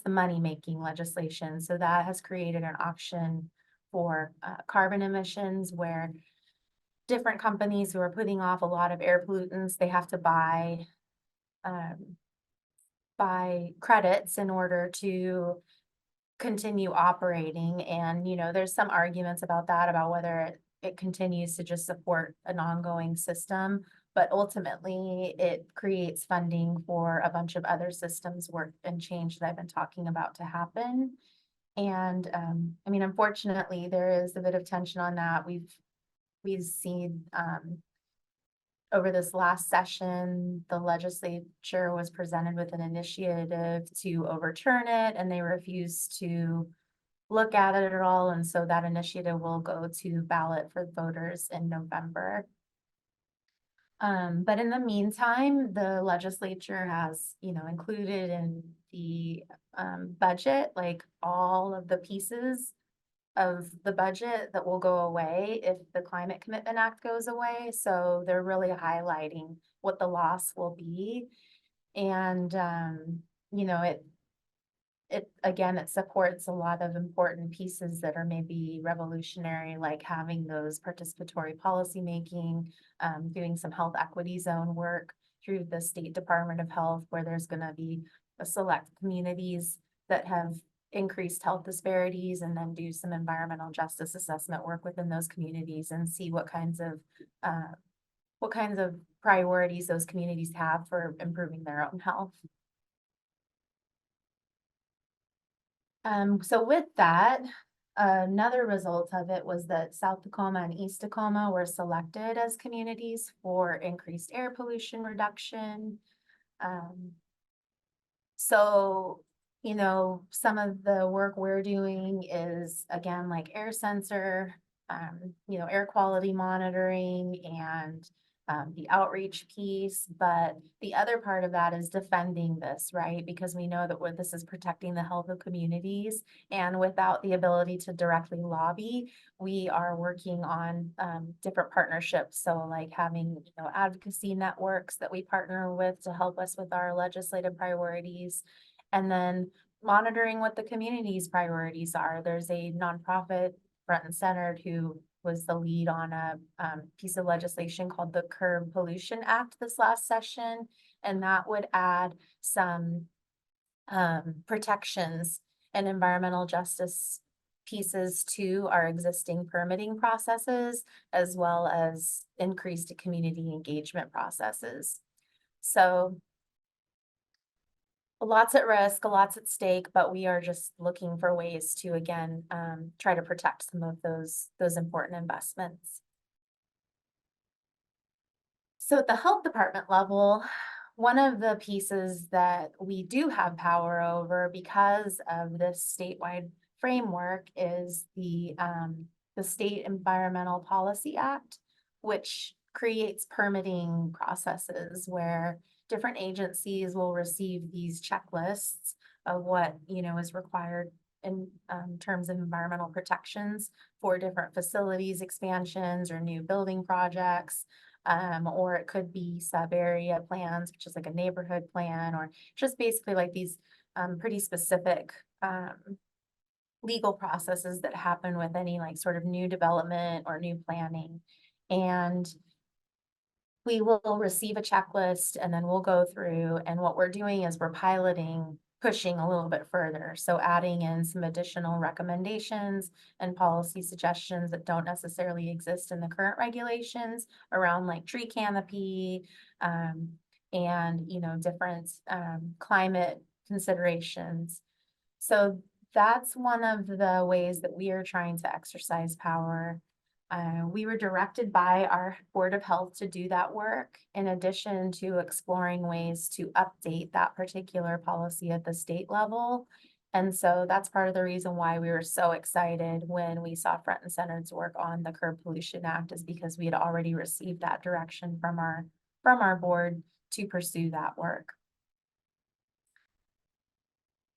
money-making legislation. So that has created an auction for carbon emissions, where different companies who are putting off a lot of air pollutants, they have to buy credits in order to continue operating. And there's some arguments about that, about whether it continues to just support an ongoing system, but ultimately it creates funding for a bunch of other systems work and change that I've been talking about to happen. And unfortunately, there is a bit of tension on that. We've seen over this last session, the legislature was presented with an initiative to overturn it, and they refused to look at it at all. And so that initiative will go to ballot for voters in November. But in the meantime, the legislature has, included in the budget, like all of the pieces of the budget that will go away if the Climate Commitment Act goes away. So they're really highlighting what the loss will be. And, it supports a lot of important pieces that are maybe revolutionary, like having those participatory policymaking, doing some health equity zone work through the State Department of Health, where there's going to be a select communities that have increased health disparities, and then do some environmental justice assessment work within those communities and see what kinds of priorities those communities have for improving their own health. So with that, another result of it was that South Tacoma and East Tacoma were selected as communities for increased air pollution reduction. So, some of the work we're doing is, again, like air sensor, air quality monitoring, and the outreach piece. But the other part of that is defending this, right? Because we know that this is protecting the health of communities, and without the ability to directly lobby, we are working on different partnerships. So like having, advocacy networks that we partner with to help us with our legislative priorities, and then monitoring what the community's priorities are. There's a nonprofit, Front and Centered, who was the lead on a piece of legislation called the Curb Pollution Act this last session. And that would add some protections and environmental justice pieces to our existing permitting processes, as well as increased community engagement processes. So lots at risk, lots at stake, but we are just looking for ways to, again, try to protect some of those important investments. So at the health department level, one of the pieces that we do have power over because of this statewide framework is the State Environmental Policy Act, which creates permitting processes where different agencies will receive these checklists of what, is required in terms of environmental protections for different facilities, expansions, or new building projects. or it could be sub-area plans, which is like a neighborhood plan, or just basically like these pretty specific legal processes that happen with any like sort of new development or new planning. And we will receive a checklist and then we'll go through, and what we're doing is we're piloting, pushing a little bit further. So adding in some additional recommendations and policy suggestions that don't necessarily exist in the current regulations around like tree canopy, and, you know, different, climate considerations. So that's one of the ways that we are trying to exercise power. We were directed by our Board of Health to do that work, in addition to exploring ways to update that particular policy at the state level. And so that's part of the reason why we were so excited when we saw Front and Center's work on the Curb Pollution Act, is because we had already received that direction from our board to pursue that work.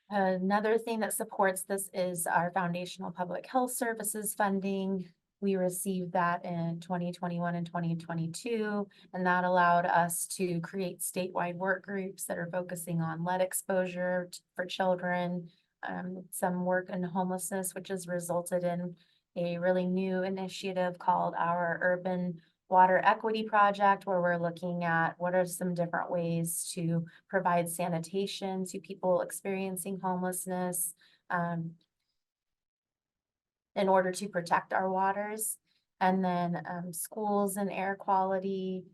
Another thing that supports this is our foundational public health services funding. We received that in 2021 and 2022, and that allowed us to create statewide work groups that are focusing on lead exposure for children, some work in homelessness, which has resulted in a really new initiative called our Urban Water Equity Project, where we're looking at what are some different ways to provide sanitation to people experiencing homelessness, in order to protect our waters. And then schools and air quality,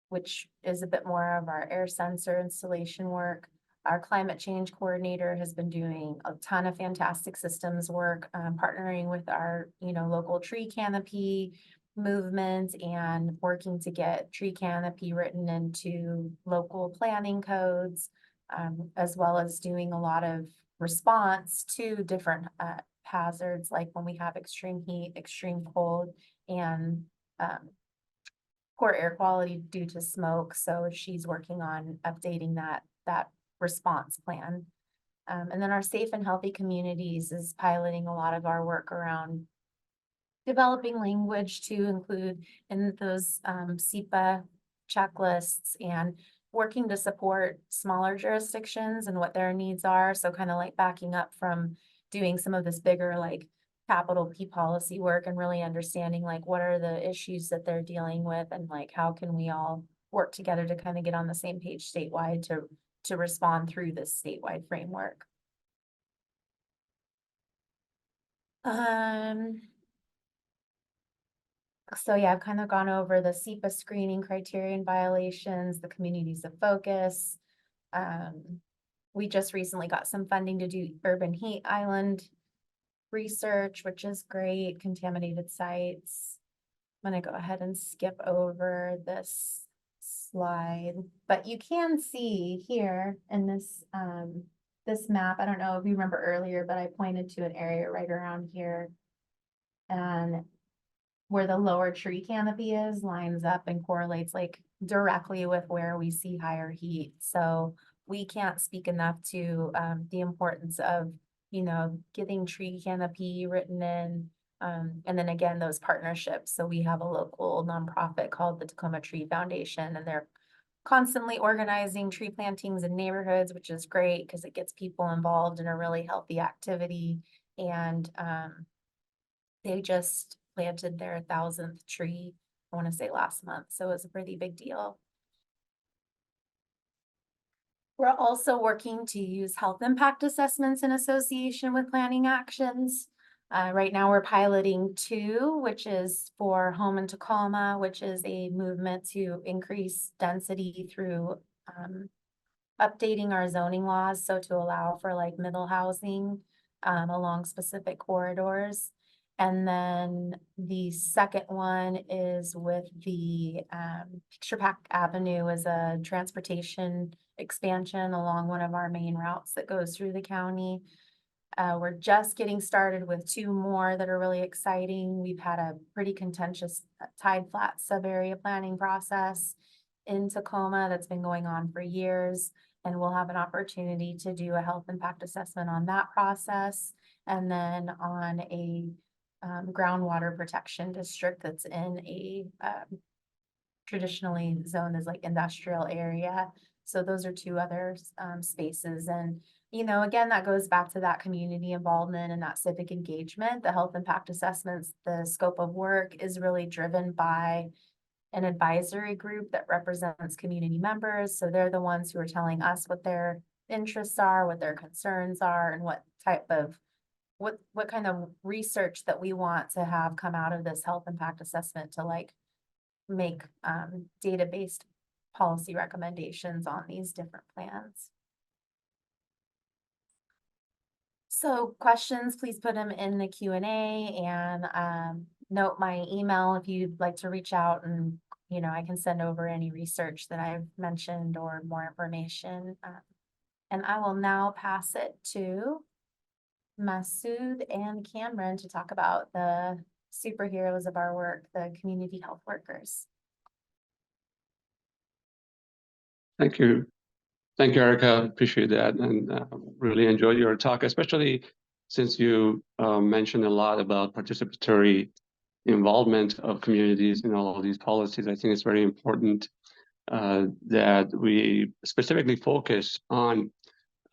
which is a bit more of our air sensor installation work. Our climate change coordinator has been doing a ton of fantastic systems work, partnering with our, you know, local tree canopy movement and working to get tree canopy written into local planning codes, as well as doing a lot of response to different hazards, like when we have extreme heat, extreme cold, and poor air quality due to smoke. So she's working on updating that response plan. And then our Safe and Healthy Communities is piloting a lot of our work around developing language to include in those SEPA checklists, and working to support smaller jurisdictions and what their needs are. So kind of like backing up from doing some of this bigger like capital P policy work, and really understanding like what are the issues that they're dealing with, and like how can we all work together to kind of get on the same page statewide to respond through this statewide framework. So yeah, I've kind of gone over the SEPA screening criterion violations, the communities of focus. We just recently got some funding to do urban heat island research, which is great, contaminated sites. I'm gonna go ahead and skip over this slide, but you can see here in this this map, I don't know if you remember earlier, but I pointed to an area right around here, and where the lower tree canopy is lines up and correlates like directly with where we see higher heat. So we can't speak enough to the importance of, you know, getting tree canopy written in, and then again, those partnerships. So we have a local nonprofit called the Tacoma Tree Foundation, and they're constantly organizing tree plantings in neighborhoods, which is great because it gets people involved in a really healthy activity. And they just planted their 1,000th tree, I want to say last month. So it was a pretty big deal. We're also working to use health impact assessments in association with planning actions. Right now we're piloting 2, which is for Home in Tacoma, which is a movement to increase density through updating our zoning laws. So to allow for like middle housing along specific corridors. And then the second one is with the Picture Pack Avenue as a transportation expansion along one of our main routes that goes through the county. We're just getting started with 2 more that are really exciting. We've had a pretty contentious tide flat sub-area planning process in Tacoma that's been going on for years, and we'll have an opportunity to do a health impact assessment on that process, and then on a groundwater protection district that's in a traditionally zoned as like industrial area. So those are two other spaces. And, you know, again, that goes back to that community involvement and that civic engagement. The health impact assessments, the scope of work is really driven by an advisory group that represents community members. So they're the ones who are telling us what their interests are, what their concerns are, and what type of what kind of research that we want to have come out of this health impact assessment to like make data-based policy recommendations on these different plans. So questions, please put them in the Q&A and note my email if you'd like to reach out, and you know, I can send over any research that I've mentioned or more information. And I will now pass it to Masood and Cameron to talk about the superheroes of our work, the community health workers. Thank you. Thank you, Erica. Appreciate that, and really enjoyed your talk, especially since you mentioned a lot about participatory involvement of communities in all of these policies. I think it's very important that we specifically focus on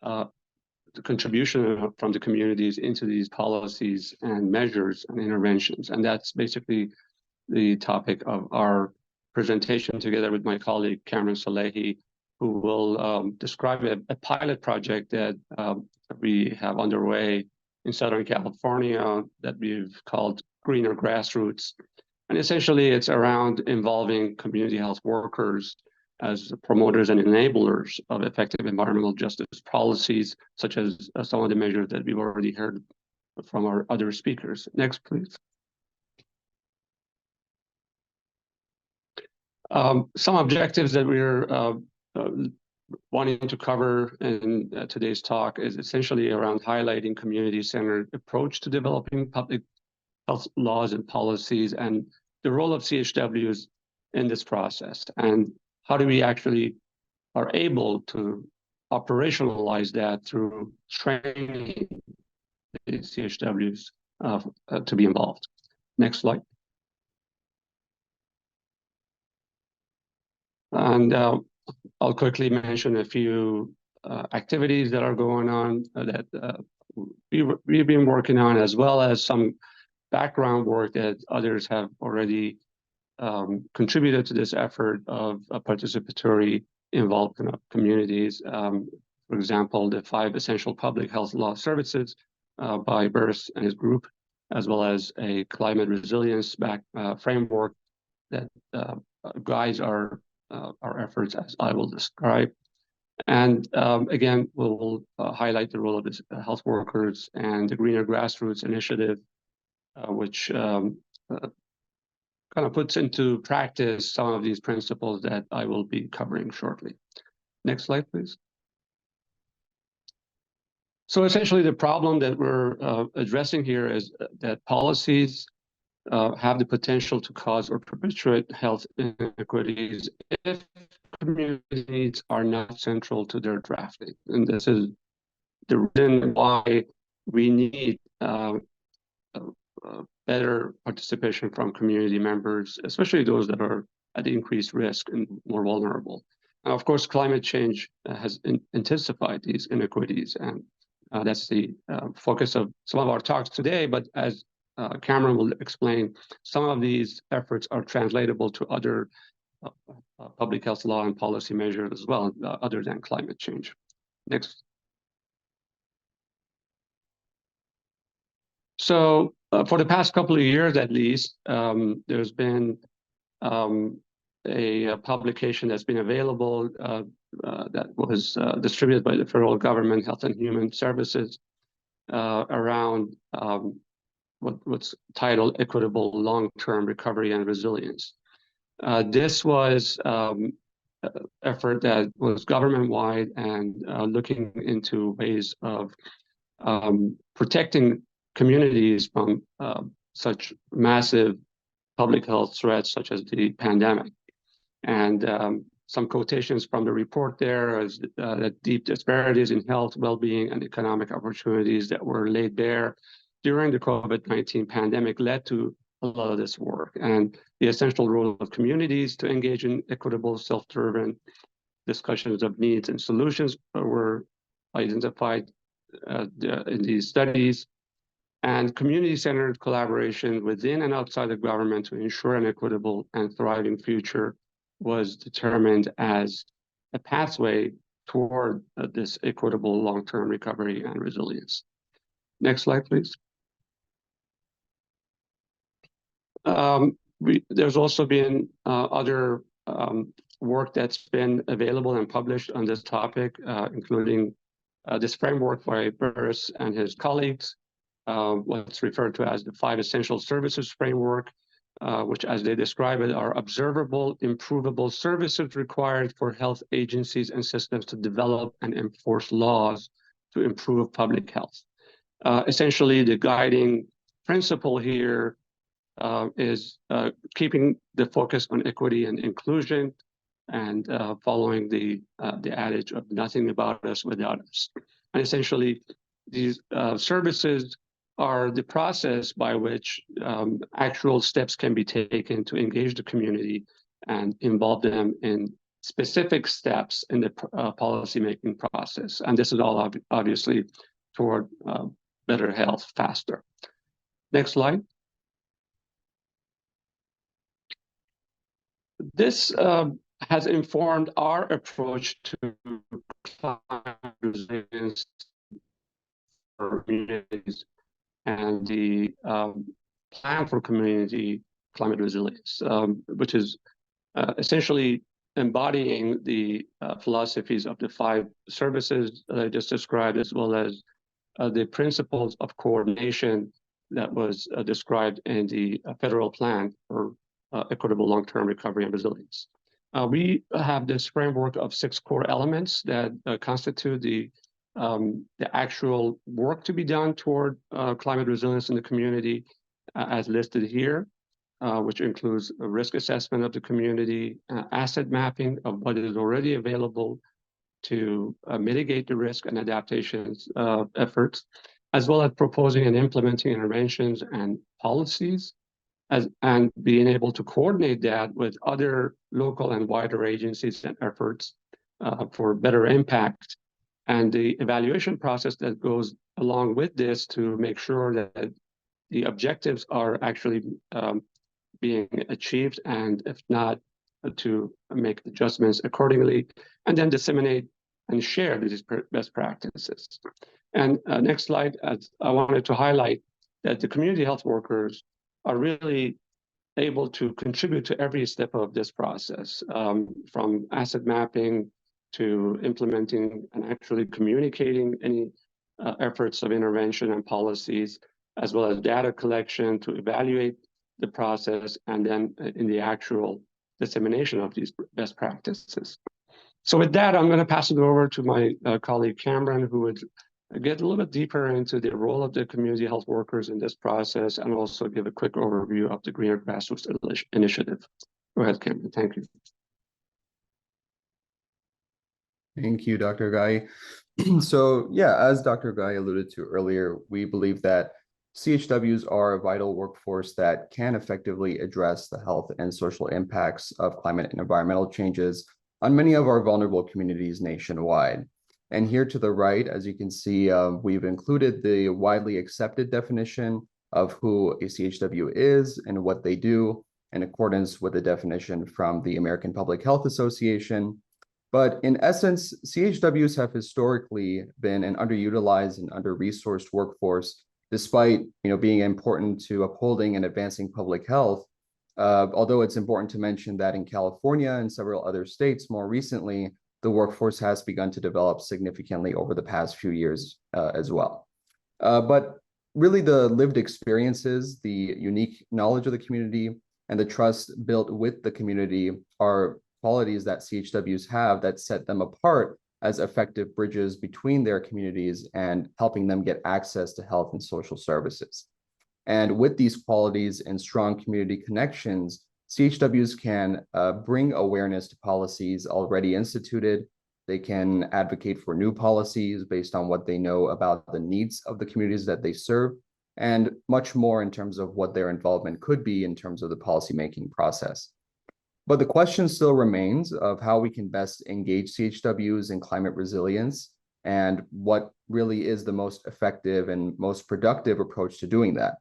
the contribution from the communities into these policies and measures and interventions. And that's basically the topic of our presentation together with my colleague, Cameron Salehi, who will describe a pilot project that we have underway in Southern California that we've called Greener Grassroots. And essentially it's around involving community health workers as promoters and enablers of effective environmental justice policies, such as some of the measures that we've already heard from our other speakers. Next, please. Some objectives that we're wanting to cover in today's talk is essentially around highlighting community-centered approach to developing public health laws and policies, and the role of CHWs in this process, and how do we actually are able to operationalize that through training the CHWs to be involved. Next slide. And I'll quickly mention a few activities that are going on that we've been working on, as well as some background work that others have already contributed to this effort of participatory involvement of communities. For example, the 5 essential public health law services by Burris and his group, as well as a climate resilience framework that guides our efforts, as I will describe. And again, we'll highlight the role of the health workers and the Greener Grassroots initiative, which kind of puts into practice some of these principles that I will be covering shortly. Next slide, please. So essentially, the problem that we're addressing here is that policies have the potential to cause or perpetuate health inequities if community needs are not central to their drafting. And this is the reason why we need better participation from community members, especially those that are at increased risk and more vulnerable. And of course, climate change has intensified these inequities, and that's the focus of some of our talks today. But as Cameron will explain, some of these efforts are translatable to other public health law and policy measures as well, other than climate change. Next. So for the past couple of years, at least, there's been a publication that's been available that was distributed by the federal government, Health and Human Services, around what's titled Equitable Long-Term Recovery and Resilience. This was an effort that was government-wide and looking into ways of protecting communities from such massive public health threats such as the pandemic. And some quotations from the report there is that deep disparities in health, well-being, and economic opportunities that were laid bare during the COVID-19 pandemic led to a lot of this work, and the essential role of communities to engage in equitable, self-driven discussions of needs and solutions were identified in these studies, and community-centered collaboration within and outside the government to ensure an equitable and thriving future was determined as a pathway toward this equitable long-term recovery and resilience. Next slide, please. There's also been other work that's been available and published on this topic, including this framework by Burris and his colleagues, what's referred to as the 5 essential services framework, which, as they describe it, are observable, improvable services required for health agencies and systems to develop and enforce laws to improve public health. Essentially, the guiding principle here is keeping the focus on equity and inclusion, and following the adage of nothing about us without us. And essentially, these services are the process by which actual steps can be taken to engage the community and involve them in specific steps in the policymaking process. And this is all obviously toward better health faster. Next slide. This has informed our approach to climate resilience for communities and the plan for community climate resilience, which is essentially embodying the philosophies of the 5 services that I just described, as well as the principles of coordination that was described in the federal plan for equitable long-term recovery and resilience. We have this framework of 6 core elements that constitute the actual work to be done toward climate resilience in the community, as listed here, which includes a risk assessment of the community, asset mapping of what is already available to mitigate the risk and adaptations efforts, as well as proposing and implementing interventions and policies, and being able to coordinate that with other local and wider agencies and efforts for better impact, and the evaluation process that goes along with this to make sure that the objectives are actually being achieved, and if not, to make adjustments accordingly, and then disseminate and share these best practices. And next slide, I wanted to highlight that the community health workers are really able to contribute to every step of this process, from asset mapping to implementing and actually communicating any efforts of intervention and policies, as well as data collection to evaluate the process, and then in the actual dissemination of these best practices. So with that, I'm going to pass it over to my colleague Cameron, who would get a little bit deeper into the role of the community health workers in this process, and also give a quick overview of the Greener Grassroots Initiative. Go ahead, Cameron. Thank you. Thank you, Dr. Guy. So yeah, as Dr. Guy alluded to earlier, we believe that CHWs are a vital workforce that can effectively address the health and social impacts of climate and environmental changes on many of our vulnerable communities nationwide. And here to the right, as you can see, we've included the widely accepted definition of who a CHW is and what they do, in accordance with the definition from the American Public Health Association. But in essence, CHWs have historically been an underutilized and under-resourced workforce, despite being important to upholding and advancing public health. Although it's important to mention that in California and several other states more recently, the workforce has begun to develop significantly over the past few years as well. But really the lived experiences, the unique knowledge of the community, and the trust built with the community are qualities that CHWs have that set them apart as effective bridges between their communities and helping them get access to health and social services. And with these qualities and strong community connections, CHWs can bring awareness to policies already instituted. They can advocate for new policies based on what they know about the needs of the communities that they serve. and much more in terms of what their involvement could be in terms of the policymaking process. But the question still remains of how we can best engage CHWs in climate resilience and what really is the most effective and most productive approach to doing that.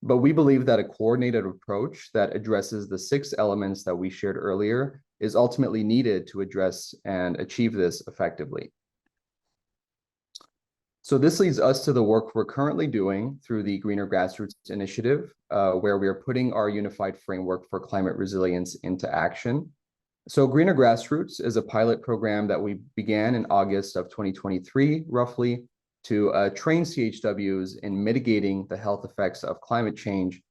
But we believe that a coordinated approach that addresses the 6 elements that we shared earlier is ultimately needed to address and achieve this effectively. So this leads us to the work we're currently doing through the Greener Grassroots Initiative, where we are putting our unified framework for climate resilience into action. So Greener Grassroots is a pilot program that we began in August of 2023, roughly, to train CHWs in mitigating the health effects of climate change,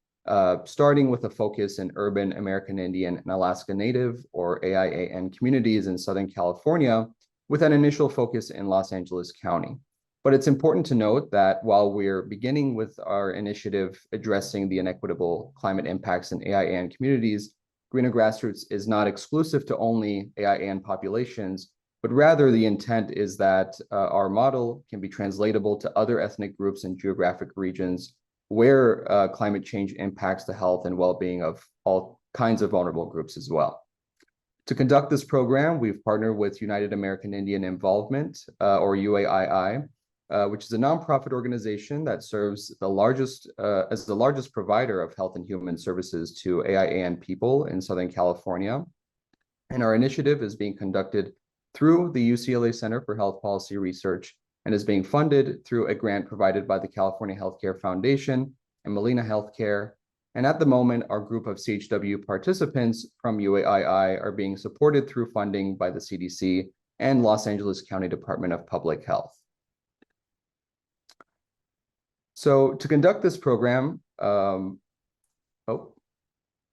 starting with a focus in urban American Indian and Alaska Native, or AIAN, communities in Southern California, with an initial focus in Los Angeles County. But it's important to note that while we're beginning with our initiative addressing the inequitable climate impacts in AIAN communities, Greener Grassroots is not exclusive to only AIAN populations, but rather the intent is that our model can be translatable to other ethnic groups and geographic regions where climate change impacts the health and well-being of all kinds of vulnerable groups as well. To conduct this program, we've partnered with United American Indian Involvement, or UAII, which is a nonprofit organization that serves the largest as the largest provider of health and human services to AIAN people in Southern California. And our initiative is being conducted through the UCLA Center for Health Policy Research and is being funded through a grant provided by the California Healthcare Foundation and Molina Healthcare. And at the moment, our group of CHW participants from UAII are being supported through funding by the CDC and Los Angeles County Department of Public Health. So to conduct this program, there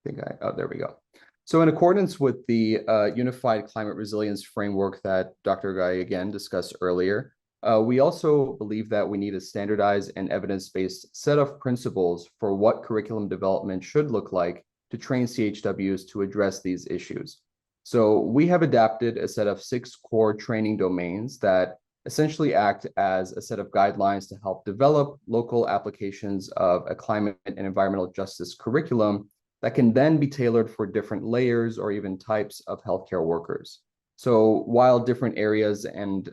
we go. So in accordance with the Unified Climate Resilience Framework that Dr. Guy again discussed earlier, we also believe that we need a standardized and evidence-based set of principles for what curriculum development should look like to train CHWs to address these issues. So we have adapted a set of 6 core training domains that essentially act as a set of guidelines to help develop local applications of a climate and environmental justice curriculum that can then be tailored for different layers or even types of healthcare workers. So while different areas and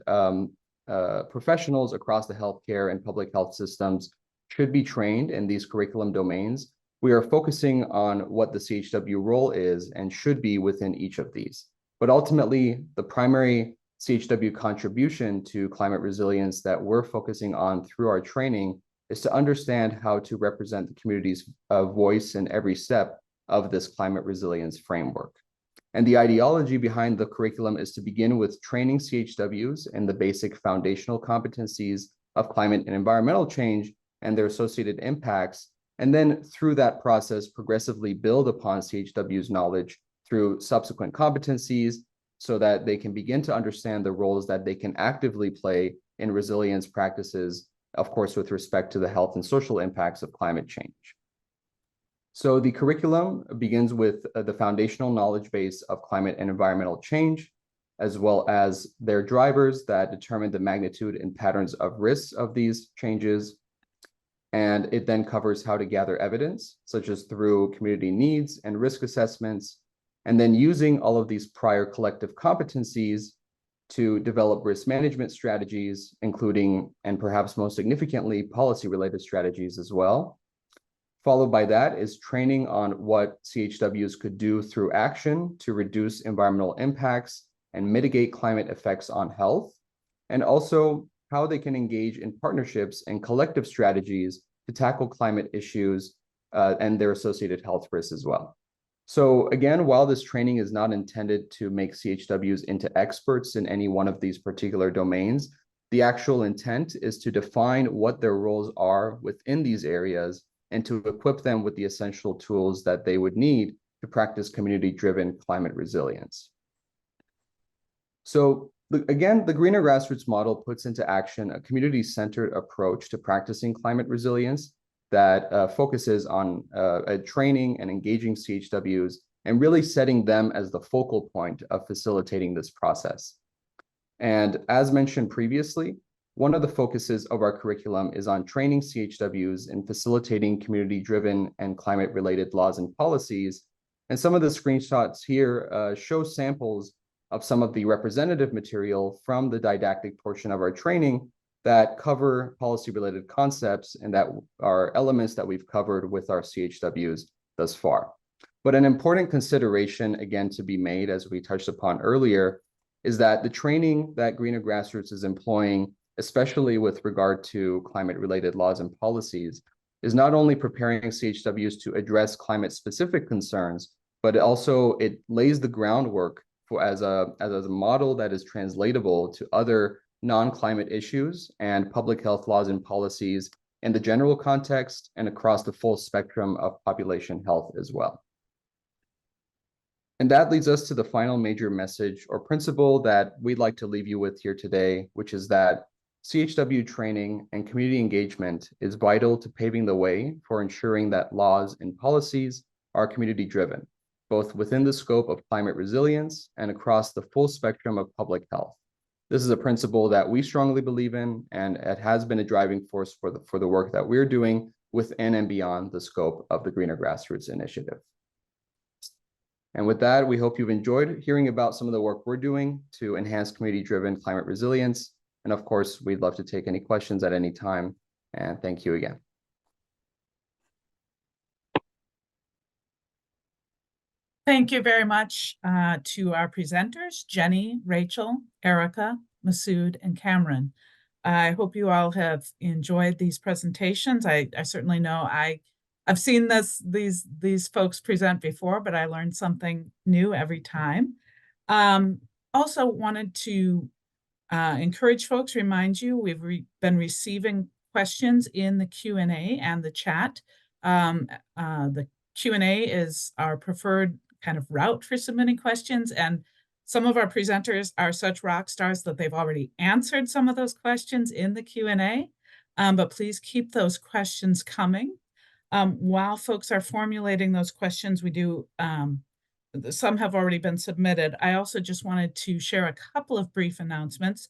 professionals across the healthcare and public health systems should be trained in these curriculum domains, we are focusing on what the CHW role is and should be within each of these. But ultimately, the primary CHW contribution to climate resilience that we're focusing on through our training is to understand how to represent the community's voice in every step of this climate resilience framework. And the ideology behind the curriculum is to begin with training CHWs in the basic foundational competencies of climate and environmental change and their associated impacts, and then through that process progressively build upon CHWs' knowledge through subsequent competencies so that they can begin to understand the roles that they can actively play in resilience practices, of course, with respect to the health and social impacts of climate change. So the curriculum begins with the foundational knowledge base of climate and environmental change, as well as their drivers that determine the magnitude and patterns of risks of these changes. And it then covers how to gather evidence, such as through community needs and risk assessments, and then using all of these prior collective competencies to develop risk management strategies, including, and perhaps most significantly, policy-related strategies as well. Followed by that is training on what CHWs could do through action to reduce environmental impacts and mitigate climate effects on health, and also how they can engage in partnerships and collective strategies to tackle climate issues and their associated health risks as well. So again, while this training is not intended to make CHWs into experts in any one of these particular domains, the actual intent is to define what their roles are within these areas and to equip them with the essential tools that they would need to practice community-driven climate resilience. So again, the Greener Grassroots model puts into action a community-centered approach to practicing climate resilience that focuses on training and engaging CHWs and really setting them as the focal point of facilitating this process. And as mentioned previously, one of the focuses of our curriculum is on training CHWs in facilitating community-driven and climate-related laws and policies. And some of the screenshots here show samples of some of the representative material from the didactic portion of our training that cover policy-related concepts and that are elements that we've covered with our CHWs thus far. But an important consideration, again, to be made, as we touched upon earlier, is that the training that Greener Grassroots is employing, especially with regard to climate-related laws and policies, is not only preparing CHWs to address climate-specific concerns, but it lays the groundwork for as a model that is translatable to other non-climate issues and public health laws and policies in the general context and across the full spectrum of population health as well. And that leads us to the final major message or principle that we'd like to leave you with here today, which is that CHW training and community engagement is vital to paving the way for ensuring that laws and policies are community-driven, both within the scope of climate resilience and across the full spectrum of public health. This is a principle that we strongly believe in, and it has been a driving force for the work that we're doing within and beyond the scope of the Greener Grassroots Initiative. And with that, we hope you've enjoyed hearing about some of the work we're doing to enhance community-driven climate resilience. And of course, we'd love to take any questions at any time. And thank you again. Thank you very much to our presenters, Jenny, Rachel, Erica, Masood, and Cameron. I hope you all have enjoyed these presentations. I certainly know I've seen these folks present before, but I learned something new every time. Also wanted to encourage folks, remind you, we've been receiving questions in the Q&A and the chat. The Q&A is our preferred kind of route for submitting questions, and some of our presenters are such rock stars that they've already answered some of those questions in the Q&A, but please keep those questions coming. While folks are formulating those questions, we do, some have already been submitted. I also just wanted to share a couple of brief announcements.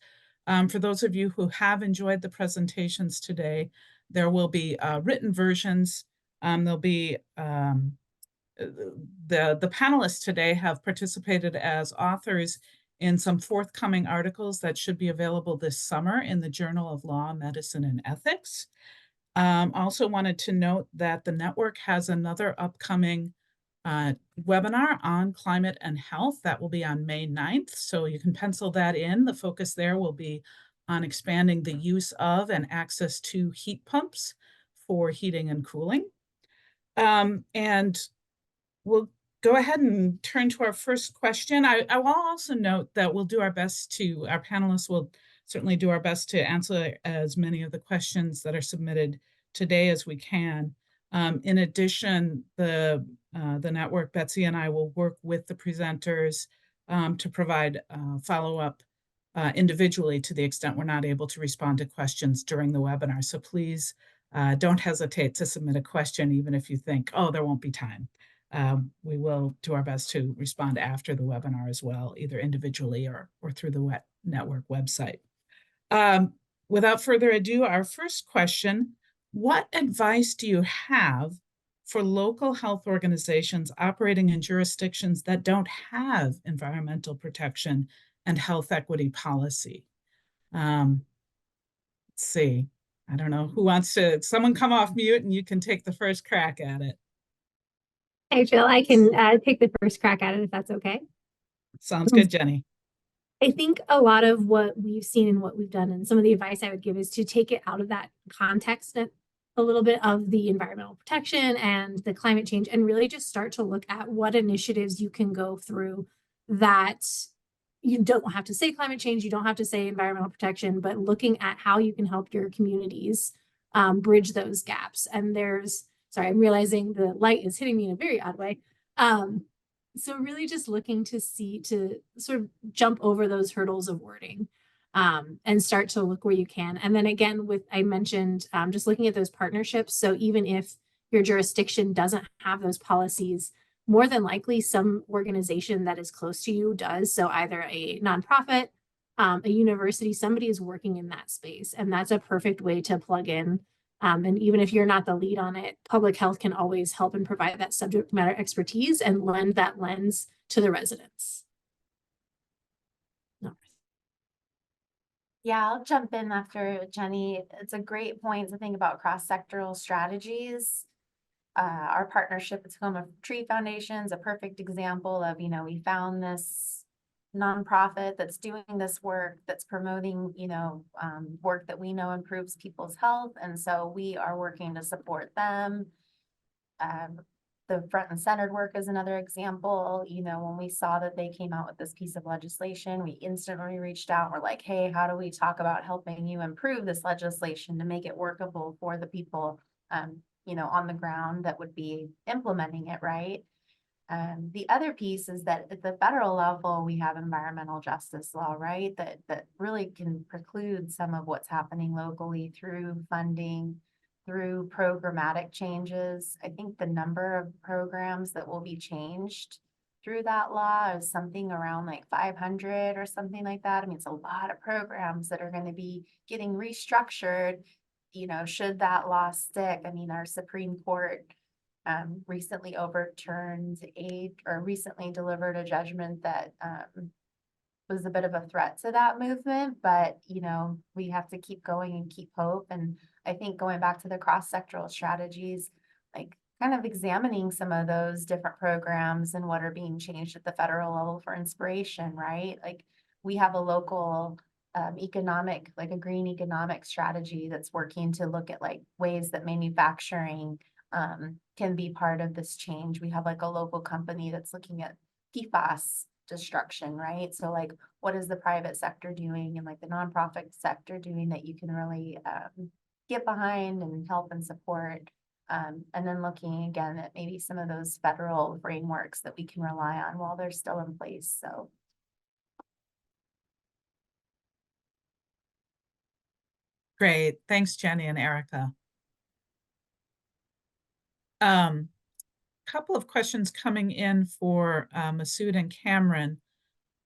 For those of you who have enjoyed the presentations today, there will be written versions. There'll be the panelists today have participated as authors in some forthcoming articles that should be available this summer in the Journal of Law, Medicine, and Ethics. Also wanted to note that the network has another upcoming webinar on climate and health that will be on May 9th. So you can pencil that in. The focus there will be on expanding the use of and access to heat pumps for heating and cooling. And we'll go ahead and turn to our first question. I will also note that we'll do our best to, our panelists will certainly do our best to answer as many of the questions that are submitted today as we can. In addition, the network, Betsy and I will work with the presenters to provide follow-up individually to the extent we're not able to respond to questions during the webinar. So please don't hesitate to submit a question, even if you think, oh, there won't be time. We will do our best to respond after the webinar as well, either individually or through the network website. Without further ado, our first question: what advice do you have for local health organizations operating in jurisdictions that don't have environmental protection and health equity policy? Let's see. I don't know who wants to, someone come off mute and you can take the first crack at it. Hey, Jill, I can take the first crack at it if that's okay. Sounds good, Jenny. I think a lot of what we've seen and what we've done, and some of the advice I would give, is to take it out of that context a little bit of the environmental protection and the climate change, and really just start to look at what initiatives you can go through that you don't have to say climate change, you don't have to say environmental protection, but looking at how you can help your communities bridge those gaps. And sorry, I'm realizing the light is hitting me in a very odd way. So really just looking to sort of jump over those hurdles of wording and start to look where you can. And then again, I mentioned just looking at those partnerships. So even if your jurisdiction doesn't have those policies, more than likely some organization that is close to you does. So either a nonprofit a university, somebody is working in that space, and that's a perfect way to plug in. And even if you're not the lead on it, public health can always help and provide that subject matter expertise and lend that lens to the residents. No. Yeah, I'll jump in after Jenny. It's a great point to think about cross-sectoral strategies. Our partnership with Tacoma Tree Foundation is a perfect example of, we found this nonprofit that's doing this work, that's promoting, work that we know improves people's health. And so we are working to support them. The front and centered work is another example. When we saw that they came out with this piece of legislation, we instantly reached out. We're like, hey, how do we talk about helping you improve this legislation to make it workable for the people, on the ground that would be implementing it, right? The other piece is that at the federal level, we have environmental justice law, right? That really can preclude some of what's happening locally through funding, through programmatic changes. I think the number of programs that will be changed through that law is something around like 500 or something like that. I mean, it's a lot of programs that are going to be getting restructured, should that law stick. I mean, our Supreme Court recently recently delivered a judgment that was a bit of a threat to that movement, but we have to keep going and keep hope. And I think going back to the cross-sectoral strategies, like kind of examining some of those different programs and what are being changed at the federal level for inspiration, right? Like we have a local economic, like a green economic strategy that's working to look at like ways that manufacturing can be part of this change. We have like a local company that's looking at PFAS destruction, right? So like, what is the private sector doing and like the nonprofit sector doing that you can really get behind and help and support? And then looking again at maybe some of those federal frameworks that we can rely on while they're still in place. So. Great. Thanks, Jenny and Erica. Couple of questions coming in for Masood and Cameron.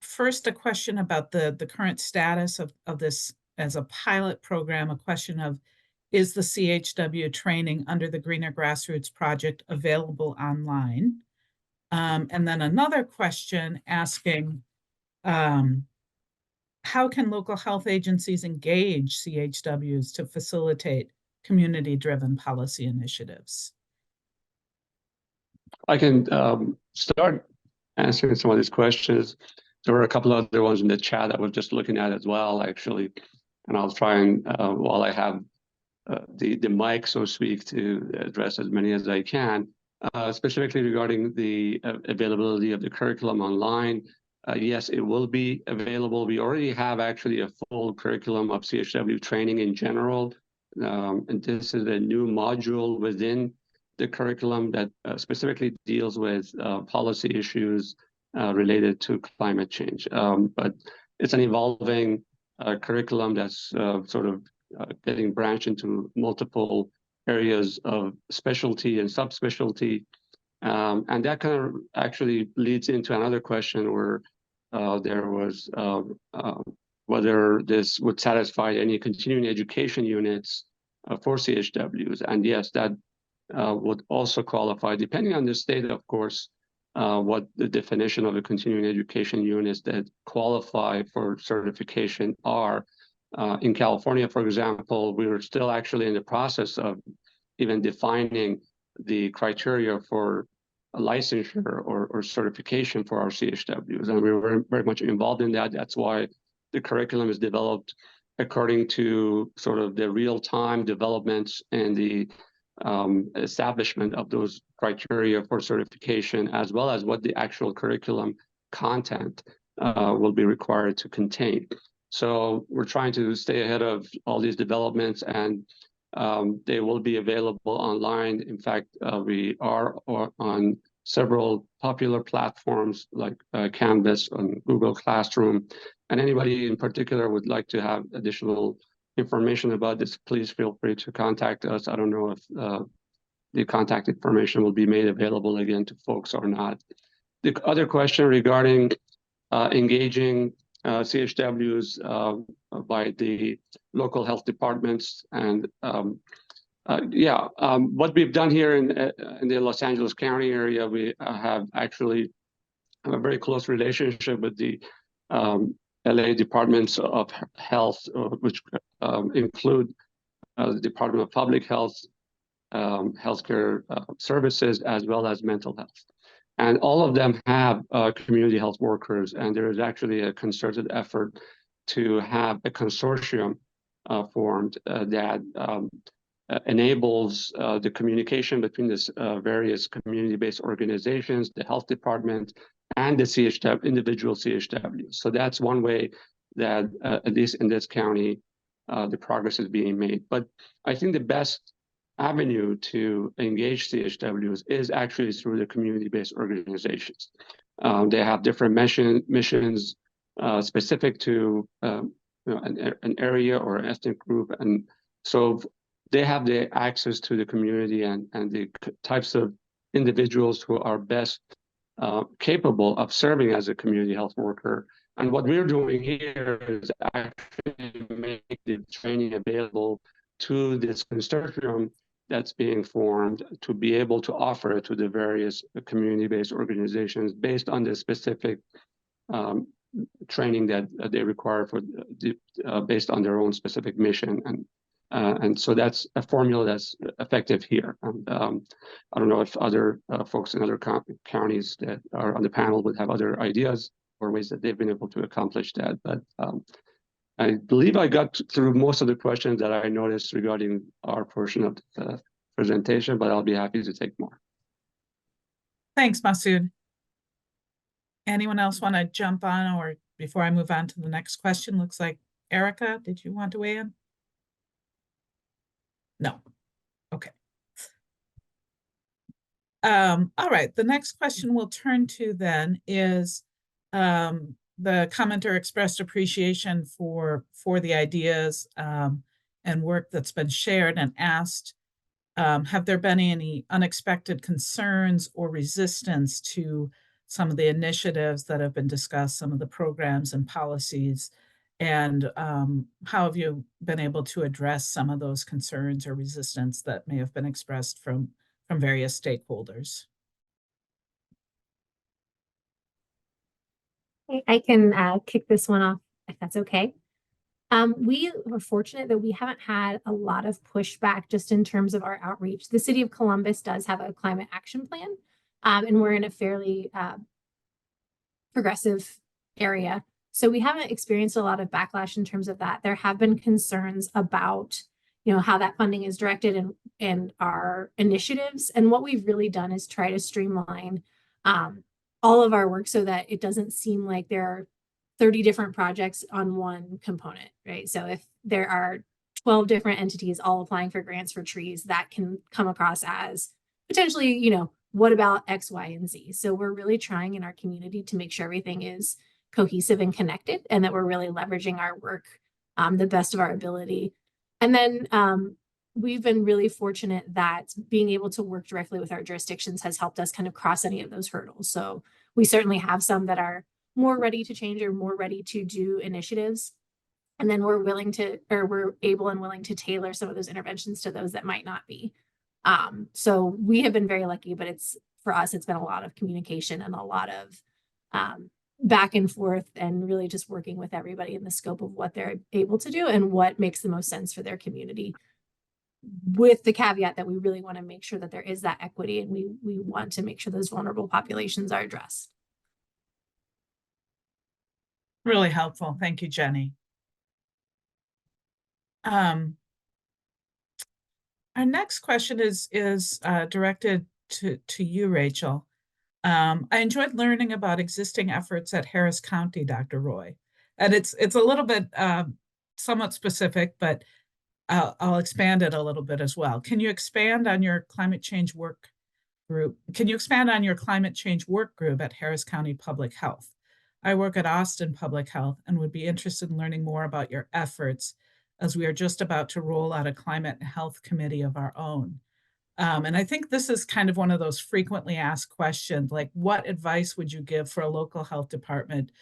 First, a question about the current status of this as a pilot program, a question of, is the CHW training under the Greener Grassroots Project available online? And then another question asking, how can local health agencies engage CHWs to facilitate community-driven policy initiatives? I can start answering some of these questions. There were a couple of other ones in the chat that we're just looking at as well, actually. And I'll try and, while I have the mic, so to speak, to address as many as I can, specifically regarding the availability of the curriculum online. Yes, it will be available. We already have actually a full curriculum of CHW training in general. And this is a new module within the curriculum that specifically deals with policy issues related to climate change. But it's an evolving curriculum that's sort of getting branched into multiple areas of specialty and subspecialty. And that kind of actually leads into another question where there was whether this would satisfy any continuing education units for CHWs. And yes, that would also qualify, depending on the state, of course, what the definition of a continuing education units that qualify for certification are. In California, for example, we were still actually in the process of even defining the criteria for a licensure or certification for our CHWs. And we were very much involved in that. That's why the curriculum is developed according to sort of the real-time developments and the establishment of those criteria for certification, as well as what the actual curriculum content will be required to contain. So we're trying to stay ahead of all these developments, and they will be available online. In fact, we are on several popular platforms like Canvas and Google Classroom. And anybody in particular would like to have additional information about this, please feel free to contact us. I don't know if the contact information will be made available again to folks or not. The other question regarding engaging CHWs by the local health departments. And what we've done here in the Los Angeles County area, we have actually a very close relationship with the LA Departments of Health, which include the Department of Public Health, Healthcare Services, as well as mental health. And all of them have community health workers, and there is actually a concerted effort to have a consortium formed that enables the communication between this various community-based organizations, the health department, and the CHW, individual CHWs. So that's one way that, at least in this county, the progress is being made. But I think the best avenue to engage CHWs is actually through the community-based organizations. They have different missions specific to an area or an ethnic group, and so they have the access to the community and the types of individuals who are best capable of serving as a community health worker. And what we're doing here is actually make the training available to this consortium that's being formed to be able to offer it to the various community-based organizations based on the specific training that they require for based on their own specific mission. And so that's a formula that's effective here. And I don't know if other folks in other counties that are on the panel would have other ideas or ways that they've been able to accomplish that. But I believe I got through most of the questions that I noticed regarding our portion of the presentation, but I'll be happy to take more. Thanks, Masood. Anyone else want to jump on, or before I move on to the next question? Looks like Erica, did you want to weigh in? No. Okay. All right. The next question we'll turn to then is the commenter expressed appreciation for the ideas and work that's been shared, and asked, have there been any unexpected concerns or resistance to some of the initiatives that have been discussed, some of the programs and policies, and how have you been able to address some of those concerns or resistance that may have been expressed from various stakeholders? I can kick this one off if that's okay. We were fortunate that we haven't had a lot of pushback just in terms of our outreach. The city of Columbus does have a climate action plan, and we're in a fairly progressive area. So we haven't experienced a lot of backlash in terms of that. There have been concerns about, how that funding is directed and our initiatives. And what we've really done is try to streamline all of our work so that it doesn't seem like there are 30 different projects on one component, right? So if there are 12 different entities all applying for grants for trees, that can come across as potentially, what about X, Y, and Z? So we're really trying in our community to make sure everything is cohesive and connected, and that we're really leveraging our work the best of our ability. And then we've been really fortunate that being able to work directly with our jurisdictions has helped us kind of cross any of those hurdles. So we certainly have some that are more ready to change or more ready to do initiatives. And then we're able and willing to tailor some of those interventions to those that might not be. So we have been very lucky, but for us, it's been a lot of communication and a lot of back and forth, and really just working with everybody in the scope of what they're able to do and what makes the most sense for their community, with the caveat that we really want to make sure that there is that equity, and we want to make sure those vulnerable populations are addressed. Really helpful. Thank you, Jenny. Our next question is directed to you, Rachel. I enjoyed learning about existing efforts at Harris County, Dr. Roy. And it's a little bit somewhat specific, but I'll expand it a little bit as well. Can you expand on your climate change work group? Can you expand on your climate change work group at Harris County Public Health? I work at Austin Public Health and would be interested in learning more about your efforts, as we are just about to roll out a climate and health committee of our own. And I think this is kind of one of those frequently asked questions, like what advice would you give for a local health department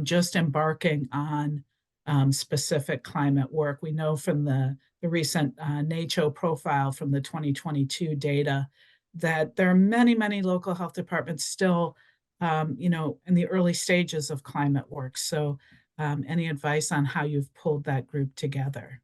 just embarking on specific climate work. We know from the recent NACCHO profile from the 2022 data that there are many, many local health departments still, you know, in the early stages of climate work. So any advice on how you've pulled that group together?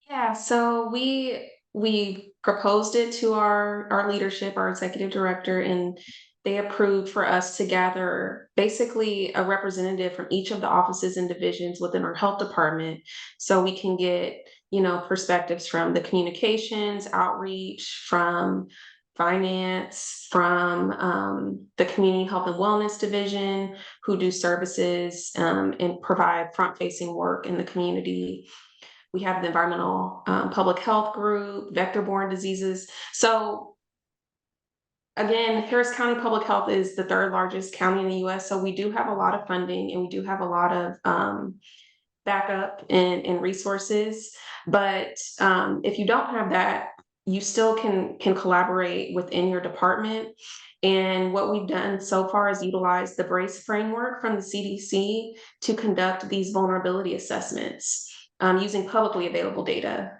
Yeah, so we proposed it to our leadership, our executive director, and they approved for us to gather basically a representative from each of the offices and divisions within our health department, so we can get, you know, perspectives from the communications, outreach, from finance, from the community health and wellness division, who do services and provide front-facing work in the community. We have the environmental public health group, vector-borne diseases. So again, Harris County Public Health is the third largest county in the US. So we do have a lot of funding and we do have a lot of backup and resources. But if you don't have that, you still can collaborate within your department. And what we've done so far is utilize the BRACE framework from the CDC to conduct these vulnerability assessments using publicly available data.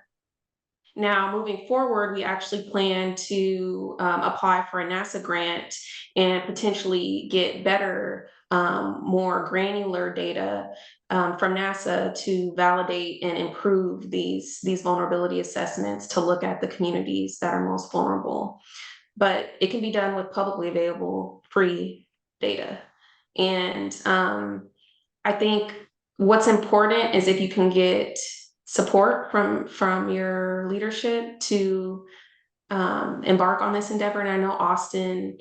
Now, moving forward, we actually plan to apply for a NASA grant and potentially get better, more granular data from NASA to validate and improve these vulnerability assessments to look at the communities that are most vulnerable. But it can be done with publicly available free data. And I think what's important is if you can get support from your leadership to embark on this endeavor. And I know Austin,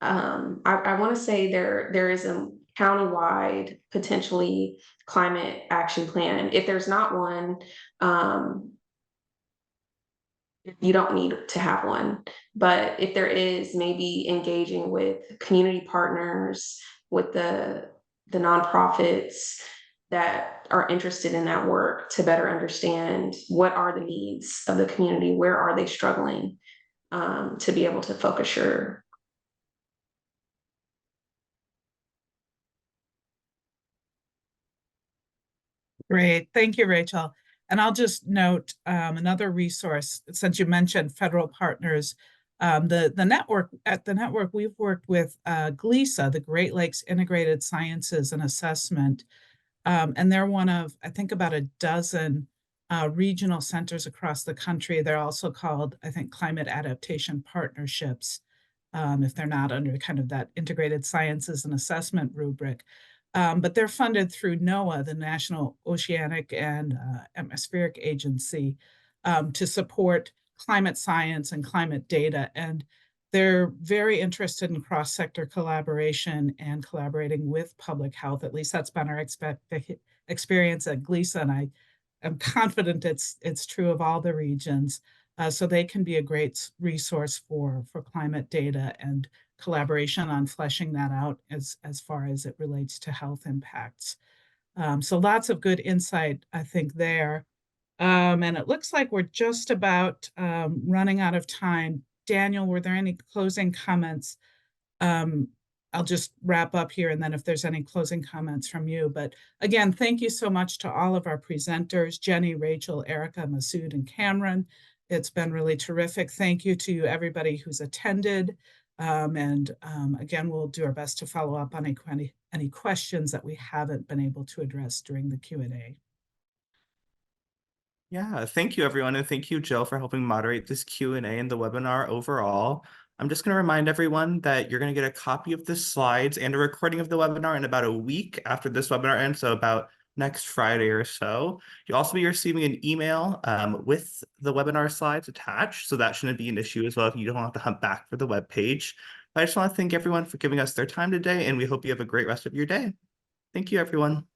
I want to say there is a countywide potentially climate action plan. If there's not one, you don't need to have one. But if there is, maybe engaging with community partners, with the nonprofits that are interested in that work to better understand what are the needs of the community, where are they struggling, to be able to focus your. Great. Thank you, Rachel. And I'll just note another resource, since you mentioned federal partners. The network, at the network, we've worked with GLISA, the Great Lakes Integrated Sciences and Assessment. And they're one of, I think, about a dozen regional centers across the country. They're also called, I think, climate adaptation partnerships, if they're not under kind of that integrated sciences and assessment rubric. But they're funded through NOAA, the National Oceanic and Atmospheric Agency, to support climate science and climate data. And they're very interested in cross-sector collaboration and collaborating with public health. At least that's been our experience at GLISA, and I am confident it's true of all the regions. So they can be a great resource for climate data and collaboration on fleshing that out as far as it relates to health impacts. So lots of good insight, I think, there. And it looks like we're just about running out of time. Daniel, were there any closing comments? I'll just wrap up here, and then if there's any closing comments from you. But again, thank you so much to all of our presenters, Jenny, Rachel, Erica, Masood, and Cameron. It's been really terrific. Thank you to everybody who's attended. Again, we'll do our best to follow up on any questions that we haven't been able to address during the Q&A. Yeah, thank you, everyone. And thank you, Jill, for helping moderate this Q&A and the webinar overall. I'm just going to remind everyone that you're going to get a copy of the slides and a recording of the webinar in about a week after this webinar ends, so about next Friday or so. You'll also be receiving an email with the webinar slides attached, so that shouldn't be an issue as well if you don't have to hunt back for the web page. I just want to thank everyone for giving us their time today, and we hope you have a great rest of your day. Thank you, everyone.